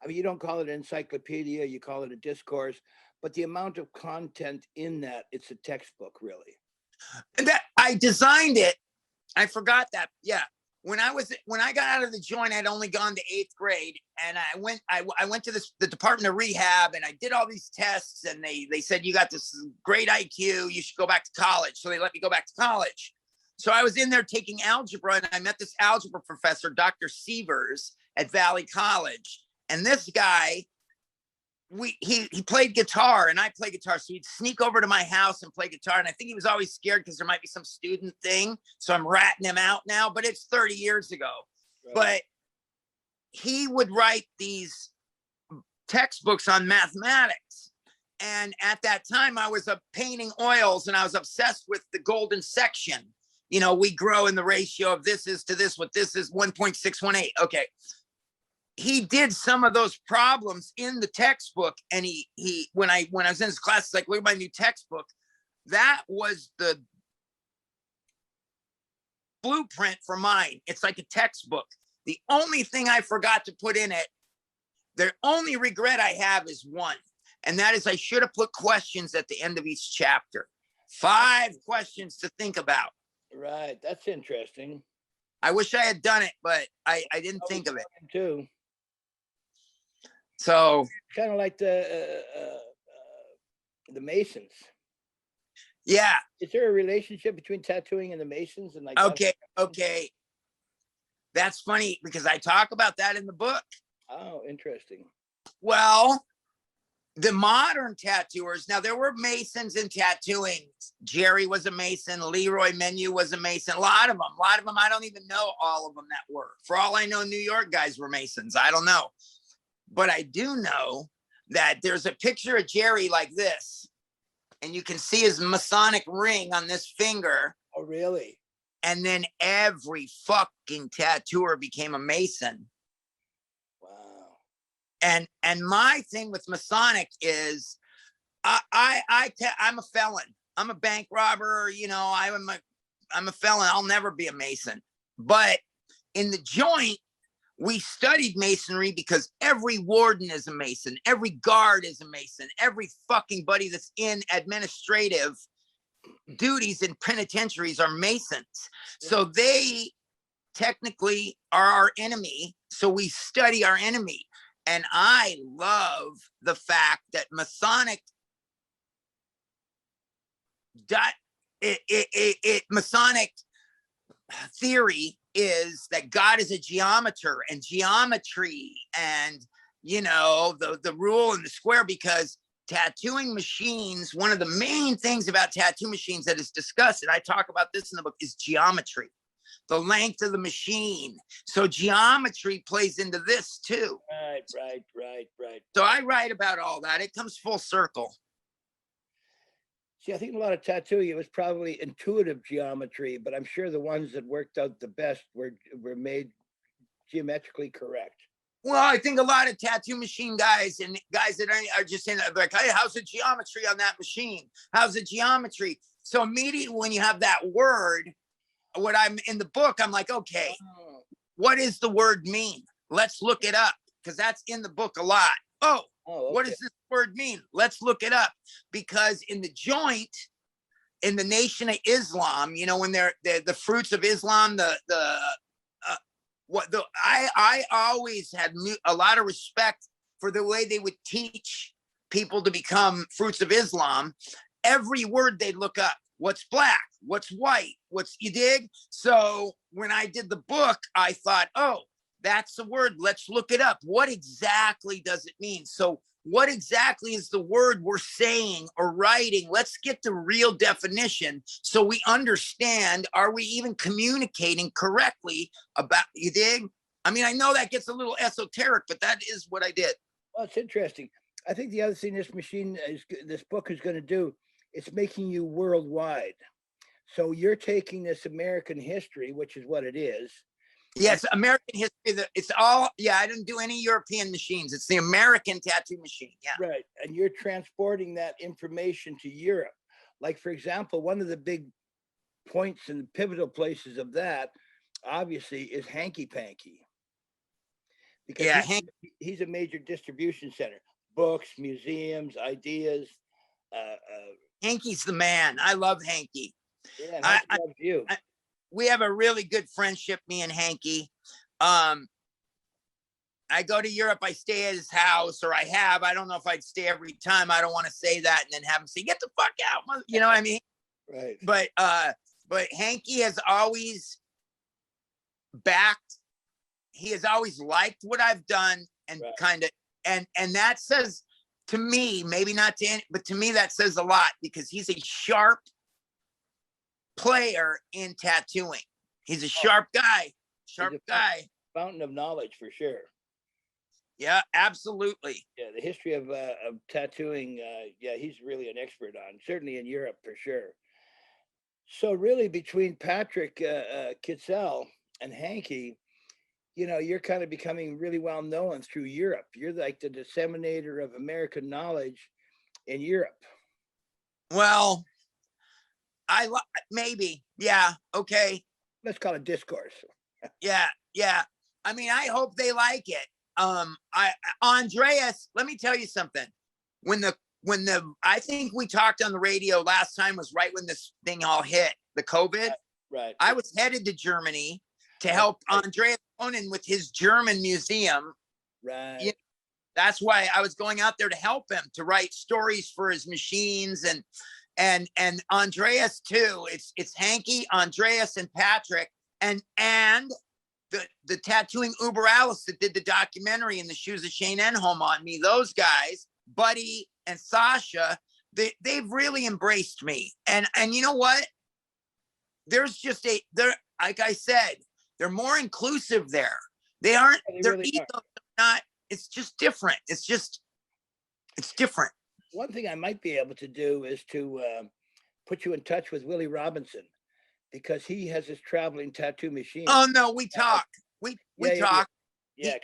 I mean, you don't call it an encyclopedia, you call it a discourse, but the amount of content in that, it's a textbook, really. And that I designed it. I forgot that. Yeah. When I got out of the joint, I'd only gone to 8th grade, and I went to the Department of Rehab, and I did all these tests, and they said, you got this great IQ, you should go back to college. So they let me go back to college. So I was in there taking algebra, and I met this algebra professor, Dr. Sievers, at Valley College. And this guy, he played guitar, and I play guitar. So he'd sneak over to my house and play guitar. And I think he was always scared because there might be some student thing. So I'm ratting him out now, but it's 30 years ago. Right. But he would write these textbooks on mathematics. And at that time, I was painting oils, and I was obsessed with the golden section. You know, we grow in the ratio of this is to this, what this is 1.618. Okay. He did some of those problems in the textbook, and he when I was in his class, it's like, look at my new textbook. That was the blueprint for mine. It's like a textbook. The only thing I forgot to put in it, the only regret I have is one, and that is I should have put questions at the end of each chapter. 5 questions to think about. Right, that's interesting. I wish I had done it, but I didn't think of it too. So kind of like the Masons. Yeah. Is there a relationship between tattooing and the Masons? And like, okay. That's funny because I talk about that in the book. Oh, interesting. Well, the modern tattooers, now there were Masons in tattooing. Jerry was a Mason. Leroy Menu was a Mason. A lot of them. I don't even know all of them that were. For all I know, New York guys were Masons. I don't know. But I do know that there's a picture of Jerry like this, and you can see his Masonic ring on this finger. Oh, really? And then every fucking tattooer became a Mason. Wow. And my thing with Masonic is I'm a felon. I'm a bank robber. You know, I'm a felon. I'll never be a Mason. But in the joint, we studied Masonry because every warden is a Mason. Every guard is a Mason. Every fucking buddy that's in administrative duties in penitentiaries are Masons. So they technically are our enemy. So we study our enemy. And I love the fact that Masonic Masonic theory is that God is a geometer, and geometry and, you know, the rule and the square, because tattooing machines, one of the main things about tattoo machines that is discussed, and I talk about this in the book, is geometry, the length of the machine. So geometry plays into this too. Right. So I write about all that. It comes full circle. See, I think a lot of tattooing, it was probably intuitive geometry, but I'm sure the ones that worked out the best were made geometrically correct. Well, I think a lot of tattoo machine guys and guys that are just saying like, hey, how's the geometry on that machine? How's the geometry? So immediately when you have that word, what I'm in the book, I'm like, okay, what does the word mean? Let's look it up, because that's in the book a lot. Oh, Oh, What okay. does this word mean? Let's look it up. Because in the joint, in the Nation of Islam, you know, when they're the fruits of Islam, I always had a lot of respect for the way they would teach people to become fruits of Islam. Every word they'd look up. What's black? What's white? What's, you dig? So when I did the book, I thought, oh, that's the word. Let's look it up. What exactly does it mean? So what exactly is the word we're saying or writing? Let's get the real definition so we understand, are we even communicating correctly about, you dig? I mean, I know that gets a little esoteric, but that is what I did. Well, it's interesting. I think the other thing this book is going to do, it's making you worldwide. So you're taking this American history, which is what it is. Yes, American history. It's all, yeah, I didn't do any European machines. It's the American tattoo machine. Yeah. Right. And you're transporting that information to Europe. Like, for example, one of the big points and pivotal places of that, obviously, is Hanky Panky. Because Yeah, he's a major distribution center. Books, museums, ideas. Hanky's the man. I love Hanky. Yeah, and Hanky loves you. We have a really good friendship, me and Hanky. I go to Europe, I stay at his house, or I don't know if I'd stay every time. I don't want to say that and then have him say, get the fuck out. You know what I mean? Right. But Hanky has always backed, he has always liked what I've done, and right. Kind of, and that says to me, maybe not to any, but to me that says a lot, because he's a sharp player in tattooing. He's a sharp guy. Fountain of knowledge for sure. Yeah, absolutely. Yeah, the history of tattooing, yeah, he's really an expert on, certainly in Europe for sure. So really between Patrick Kitzel and Hanky, you know, you're kind of becoming really well known through Europe. You're like the disseminator of American knowledge in Europe. Well, maybe, yeah, okay. Let's call it discourse. Yeah. I mean, I hope they like it. Andreas, let me tell you something. I think we talked on the radio last time was right when this thing all hit, the COVID. Right. I was headed to Germany to help Andreas Conan with his German museum. Right. You know, that's why I was going out there to help him, to write stories for his machines, and Andreas too. It's Hanky, Andreas, and Patrick, and the tattooing Uber Alice that did the documentary In the Shoes of Shane Enholm on me. Those guys, Buddy and Sasha, they've really embraced me. And you know what? There's just like I said, they're more inclusive there. They aren't. Their ethos not. It's just different. It's different. One thing I might be able to do is to put you in touch with Willie Robinson, because he has his traveling tattoo machine. Oh no, we talk. We talk. Yeah.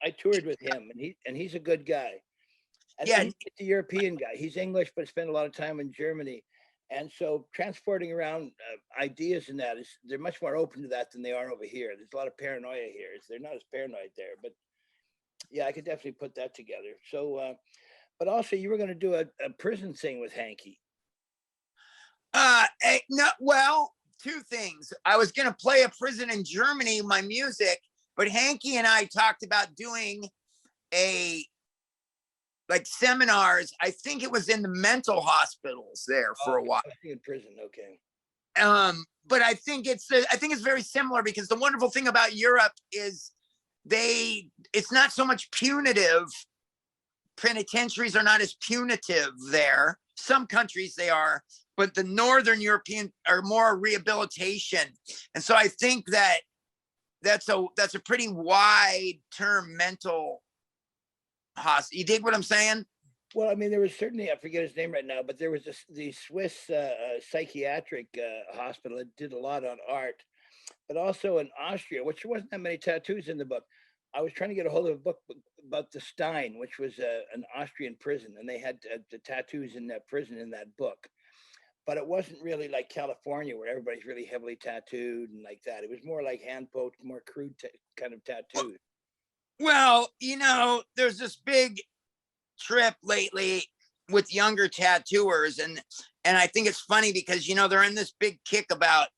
I toured with him, and he's a good guy. And yeah, he's a European guy. He's English, but spent a lot of time in Germany. And so transporting around ideas and they're much more open to that than they are over here. There's a lot of paranoia here. They're not as paranoid there, but yeah, I could definitely put that together. So, but also you were going to do a prison thing with Hanky. No, well, two things. I was going to play a prison in Germany, my music, but Hanky and I talked about doing like seminars. I think it was in the mental hospitals there for a while. In prison, okay. But I think it's very similar, because the wonderful thing about Europe is it's not so much punitive. Penitentiaries are not as punitive there. Some countries they are, but the Northern European are more rehabilitation. And so I think that's a pretty wide term, mental hospital. You dig what I'm saying? Well, I mean, there was certainly, I forget his name right now, but there was the Swiss psychiatric hospital that did a lot on art, but also in Austria, which there wasn't that many tattoos in the book. I was trying to get a hold of a book about the Stein, which was an Austrian prison, and they had the tattoos in that prison in that book. But it wasn't really like California, where everybody's really heavily tattooed and like that. It was more like hand-poked, more crude kind of tattoos. Well, you know, there's this big trip lately with younger tattooers, and I think it's funny because they're in this big kick about,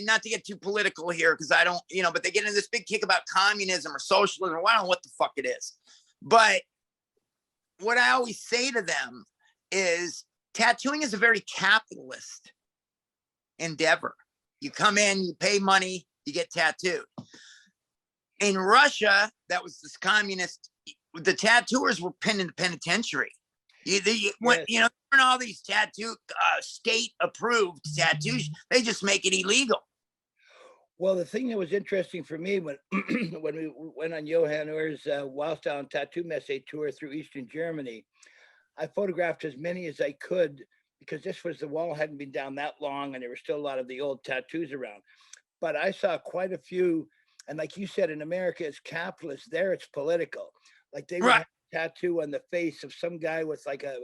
not to get too political here because I don't, but they get in this big kick about communism or socialism, or I don't know what the fuck it is. But what I always say to them is tattooing is a very capitalist endeavor. You come in, you pay money, you get tattooed. In Russia, that was this communist, the tattooers were pinned in the penitentiary. All these tattoo state approved tattoos, they just make it illegal. Well, the thing that was interesting for me when when we went on Johann Ur's Wildstyle Tattoo Messe tour through Eastern Germany, I photographed as many as I could because the wall hadn't been down that long and there were still a lot of the old tattoos around. But I saw quite a few, and like you said, in America it's capitalist. There it's political. Like they would have a tattoo on the face of some guy with like a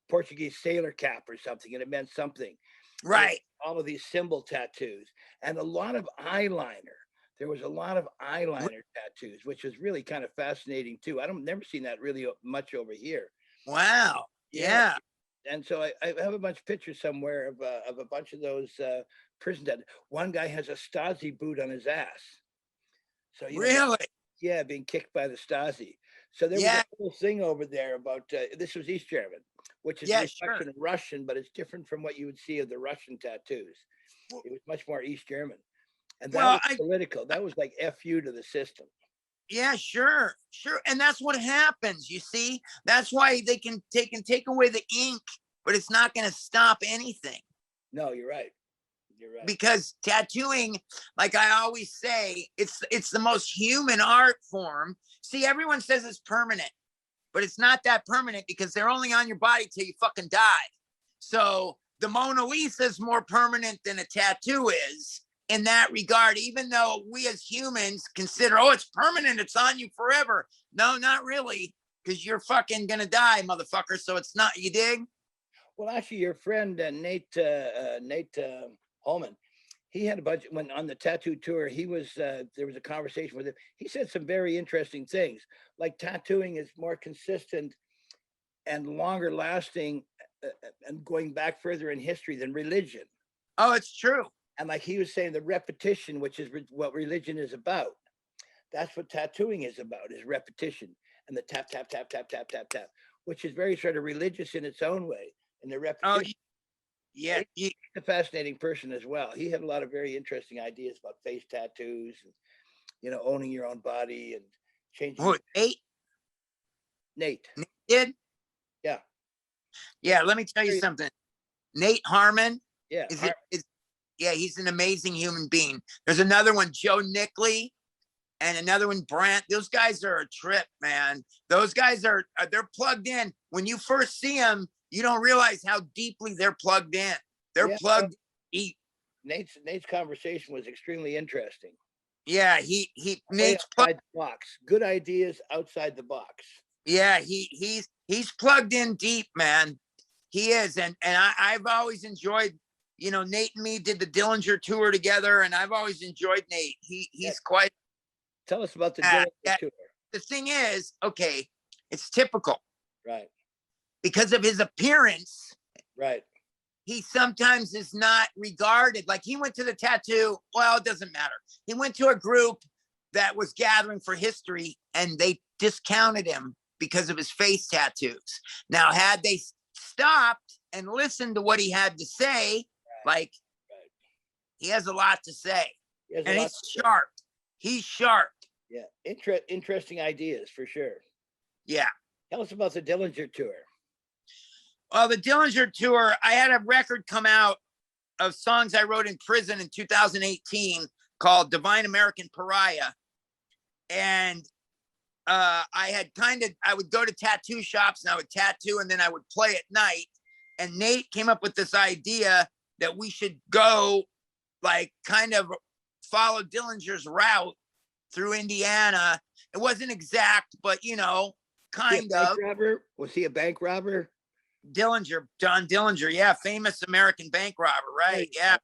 Portuguese sailor cap or something, and it meant something. Right. All of these symbol tattoos and a lot of eyeliner. There was a lot of eyeliner tattoos, which was really kind of fascinating too. Never seen that really much over here. Wow. Yeah. And so I have a bunch of pictures somewhere of a bunch of those prison tattoos. One guy has a Stasi boot on his ass. So really, being kicked by the Stasi. So there was a whole thing over there about this was East German, which is a reflection of Russian, but it's different from what you would see of the Russian tattoos. It was much more East German. And that was political. That was like FU to the system. Yeah, sure. And that's what happens. You see, that's why they can take away the ink, but it's not going to stop anything. No, you're right. You're right. Because tattooing, like I always say, it's the most human art form. See, everyone says it's permanent, but it's not that permanent because they're only on your body till you fucking die. So the Mona Lisa is more permanent than a tattoo is in that regard, even though we as humans consider, it's permanent, it's on you forever. No, not really, because you're fucking gonna die, motherfucker. So it's not, you dig? Well, actually, your friend Nate Harmon, he had a bunch when on the tattoo tour. He was there was a conversation with him. He said some very interesting things, like tattooing is more consistent and longer lasting and going back further in history than religion. Oh, it's true. And like he was saying, the repetition, which is what religion is about, that's what tattooing is about, is repetition and the tap, tap, tap, tap, tap, tap, tap, which is very sort of religious in its own way. And the repetition. Yeah. He's a fascinating person as well. He had a lot of very interesting ideas about face tattoos and, owning your own body and changing. Oh, Nate did? Yeah. Yeah, let me tell you something. Nate Harmon. Yeah. He's an amazing human being. There's another one, Joe Nickley, and another one, Brant. Those guys are a trip, man. Those guys they're plugged in. When you first see them, you don't realize how deeply they're plugged in. They're plugged deep. Nate's conversation was extremely interesting. Yeah, Nate's outside the box. Good ideas outside the box. Yeah, he's plugged in deep, man. He is, and I've always enjoyed. Nate and me did the Dillinger Tour together, and I've always enjoyed Nate. He's quite. Tell us about the Dillinger Tour. The thing is, okay, it's typical. Right. Because of his appearance. Right. He sometimes is not regarded. Like he went to the tattoo. Well, it doesn't matter. He went to a group that was gathering for history, and they discounted him because of his face tattoos. Now, had they stopped and listened to what he had to say, he has a lot to say, and he's sharp. He's sharp. Yeah, interesting ideas for sure. Yeah. Tell us about the Dillinger Tour. Well, the Dillinger Tour, I had a record come out of songs I wrote in prison in 2018 called Divine American Pariah. And I would go to tattoo shops and I would tattoo and then I would play at night. And Nate came up with this idea that we should go kind of follow Dillinger's route through Indiana. It wasn't exact, but kind of. Was he a bank robber? John Dillinger, yeah, famous American bank robber, right? Yeah.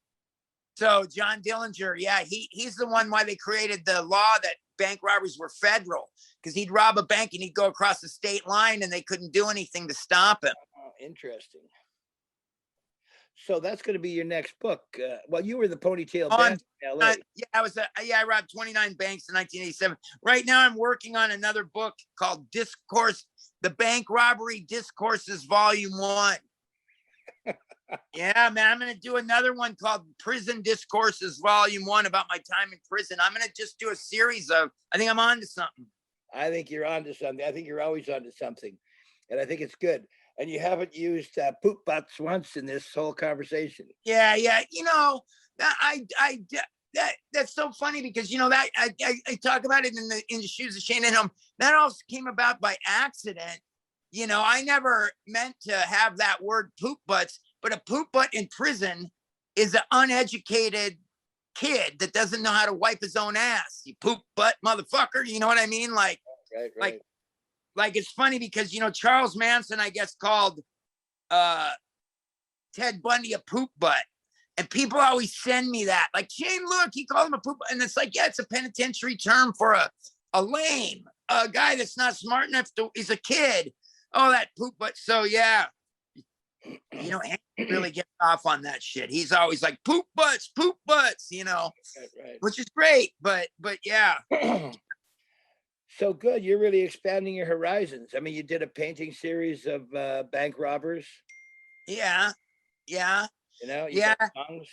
So John Dillinger, yeah, he's the one why they created the law that bank robberies were federal, because he'd rob a bank and he'd go across the state line and they couldn't do anything to stop him. Oh, interesting. So that's going to be your next book. Well, you were the Ponytail Bandit in LA. I robbed 29 banks in 1987. Right now I'm working on another book called Discourse, The Bank Robbery Discourses Volume 1. Yeah, man, I'm going to do another one called Prison Discourses Volume 1 about my time in prison. I'm going to just do a series of, I think I'm on to something. I think you're on to something. I think you're always on to something. And I think it's good. And you haven't used poop butts once in this whole conversation. Yeah. You know, that's so funny because, you know, that I talk about it in the Shoes of Shane and Home. That also came about by accident. You know, I never meant to have that word poop butts. But a poop butt in prison is an uneducated kid that doesn't know how to wipe his own ass. You poop butt motherfucker. You know what I mean? Like, right. Like it's funny because, you know, Charles Manson, I guess, called Ted Bundy a poop butt. And people always send me that. Like, Shane, look, he called him a poop butt. And it's like, yeah, it's a penitentiary term for a lame, a guy that's not smart enough to, he's a kid. Oh, that poop butt. So, yeah. You know, Hank really gets off on that shit. He's always like poop butts, you know, right. Which is great. But yeah. So good. You're really expanding your horizons. I mean, you did a painting series of bank robbers. Yeah. You know, got songs.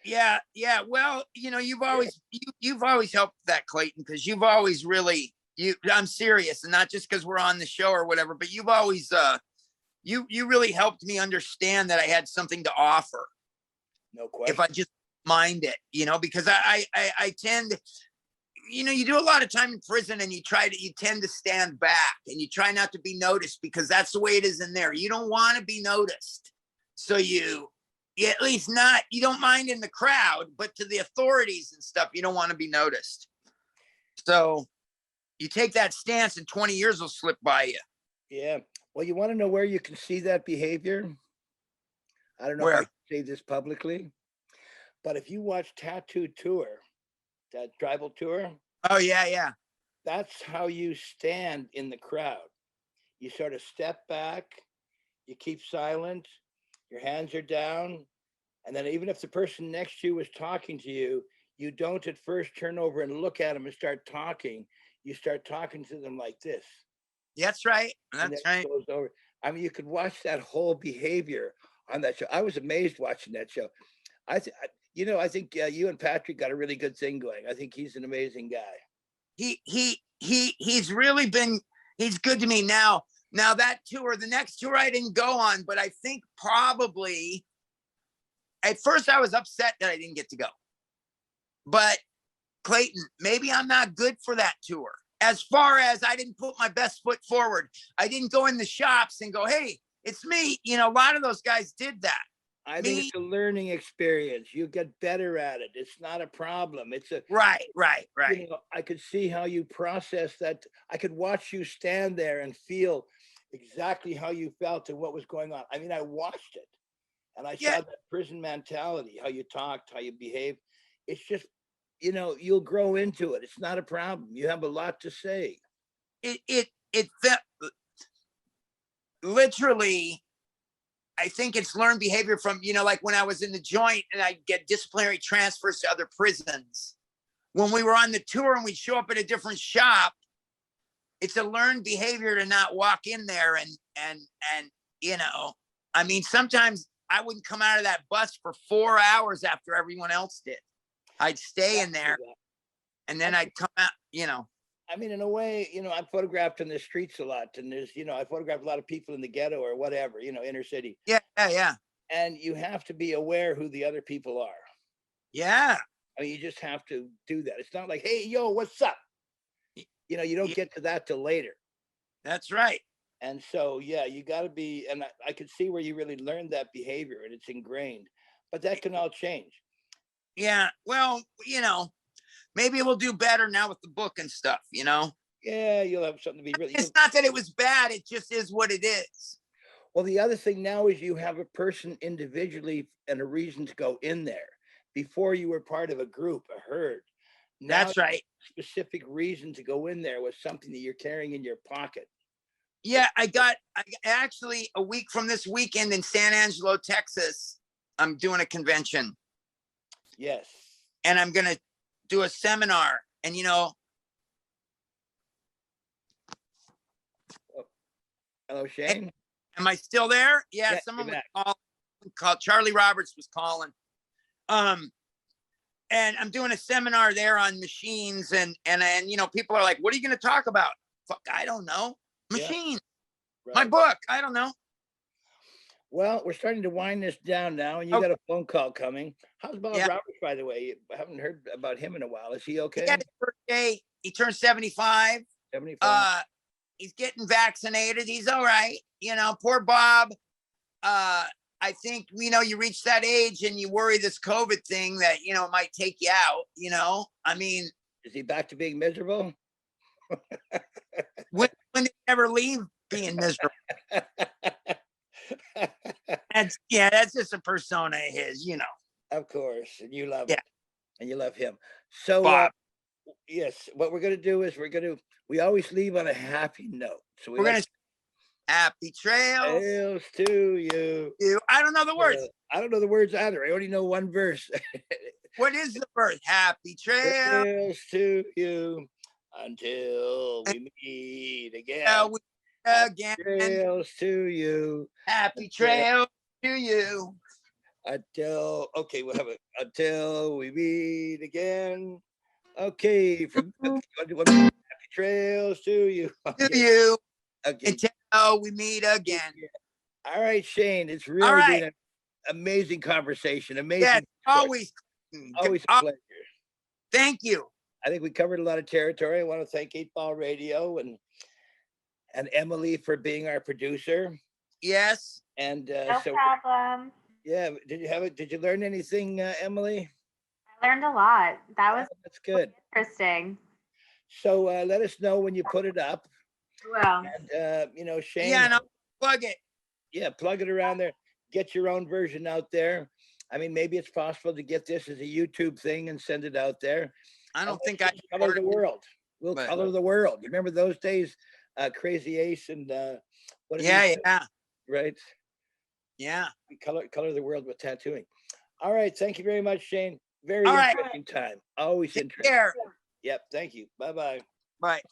Yeah. Well, you know, you've always helped that, Clayton, because you've always really, I'm serious, and not just because we're on the show or whatever, but you've always you really helped me understand that I had something to offer. No question. If I just mind it, you know, because I tend, you know, you do a lot of time in prison and you tend to stand back and you try not to be noticed because that's the way it is in there. You don't want to be noticed. So you at least not, you don't mind in the crowd, but to the authorities and stuff, you don't want to be noticed. So you take that stance and 20 years will slip by you. Yeah. Well, you want to know where you can see that behavior? I don't know if I can say this publicly, but if you watch Tattoo Tour, that tribal tour. Oh, yeah. That's how you stand in the crowd. You sort of step back, you keep silent, your hands are down, and then even if the person next to you is talking to you, you don't at first turn over and look at them and start talking. You start talking to them like this. That's right. That's right. Goes over. I mean, you could watch that whole behavior on that show. I was amazed watching that show. I think you and Patrick got a really good thing going. I think he's an amazing guy. He's really been, he's good to me now. Now that tour, the next tour I didn't go on, but I think probably at first I was upset that I didn't get to go. But Clayton, maybe I'm not good for that tour. As far as I didn't put my best foot forward. I didn't go in the shops and go, hey, it's me. You know, a lot of those guys did that. I think it's a learning experience. You get better at it. It's not a problem. It's a right. You know, I could see how you process that. I could watch you stand there and feel exactly how you felt and what was going on. I mean, I watched it and I saw that prison mentality, how you talked, how you behaved. It's just, you know, you'll grow into it. It's not a problem. You have a lot to say. It literally, I think it's learned behavior from, you know, like when I was in the joint and I get disciplinary transfers to other prisons. When we were on the tour and we show up at a different shop, it's a learned behavior to not walk in there and you know, I mean, sometimes I wouldn't come out of that bus for 4 hours after everyone else did. I'd stay in there and then I'd come out, you know. I mean, in a way, you know, I'm photographed in the streets a lot, and there's, you know, I photographed a lot of people in the ghetto or whatever, you know, inner city. Yeah. And you have to be aware who the other people are. Yeah. I mean, you just have to do that. It's not like, hey, yo, what's up? You know, you don't get to that till later. That's right. And so, yeah, you got to be, and I could see where you really learned that behavior and it's ingrained, but that can all change. Yeah. Well, you know, maybe we'll do better now with the book and stuff, you know? Yeah, you'll have something to be really. It's not that it was bad. It just is what it is. Well, the other thing now is you have a person individually and a reason to go in there. before you were part of a group, a herd. Now, That's right. specific reason to go in there was something that you're carrying in your pocket. Yeah, I actually a week from this weekend in San Angelo, Texas, I'm doing a convention. Yes. And I'm going to do a seminar. And, you know. Hello, Shane. Am I still there? Yeah, Yeah, someone you're was called. Charlie Roberts was calling. And I'm doing a seminar there on machines, and you know, people are like, "What are you going to talk about?" Fuck, I don't know. Machines. Yeah, My right. book. I don't know. Well, we're starting to wind this down now, and you got a phone call coming. How's Bob Roberts, by the way? I haven't heard about him in a while. Is he okay? He had his birthday. He turned 75. 75. He's getting vaccinated. He's all right. You know, poor Bob. I think, you know, you reach that age and you worry this COVID thing that, you know, might take you out, you know? I mean. Is he back to being miserable? when they never leave being miserable. That's just a persona of his, you know. Of course. And you love it. And you love him. So, yes, what we're going to do is we always leave on a happy note. So we're going to happy trails to you. I don't know the words. I don't know the words either. I only know one verse. What is the verse? Happy trails to you until we meet again. Again. Trails to you. Happy trails to you. Until we meet again. Okay, from happy trails to you. To you. Okay. Until we meet again. All right, Shane. It's really been an amazing conversation. Amazing. Yes, always a pleasure. Thank you. I think we covered a lot of territory. I want to thank 8 Ball Radio and Emily for being our producer. Yes. And no problem. Yeah. Did you learn anything, Emily? I learned a lot. That's good. Interesting. So let us know when you put it up. Well. And you know, Shane. Yeah, no, plug it. Yeah, plug it around there. Get your own version out there. I mean, maybe it's possible to get this as a YouTube thing and send it out there. I don't think color the world. We'll color the world. You remember those days? Crazy Ace and yeah. Right. Yeah. We color the world with tattooing. All right. Thank you very much, Shane. Very interesting time. Always interesting. Care. Yep. Thank you. Bye-bye. Bye.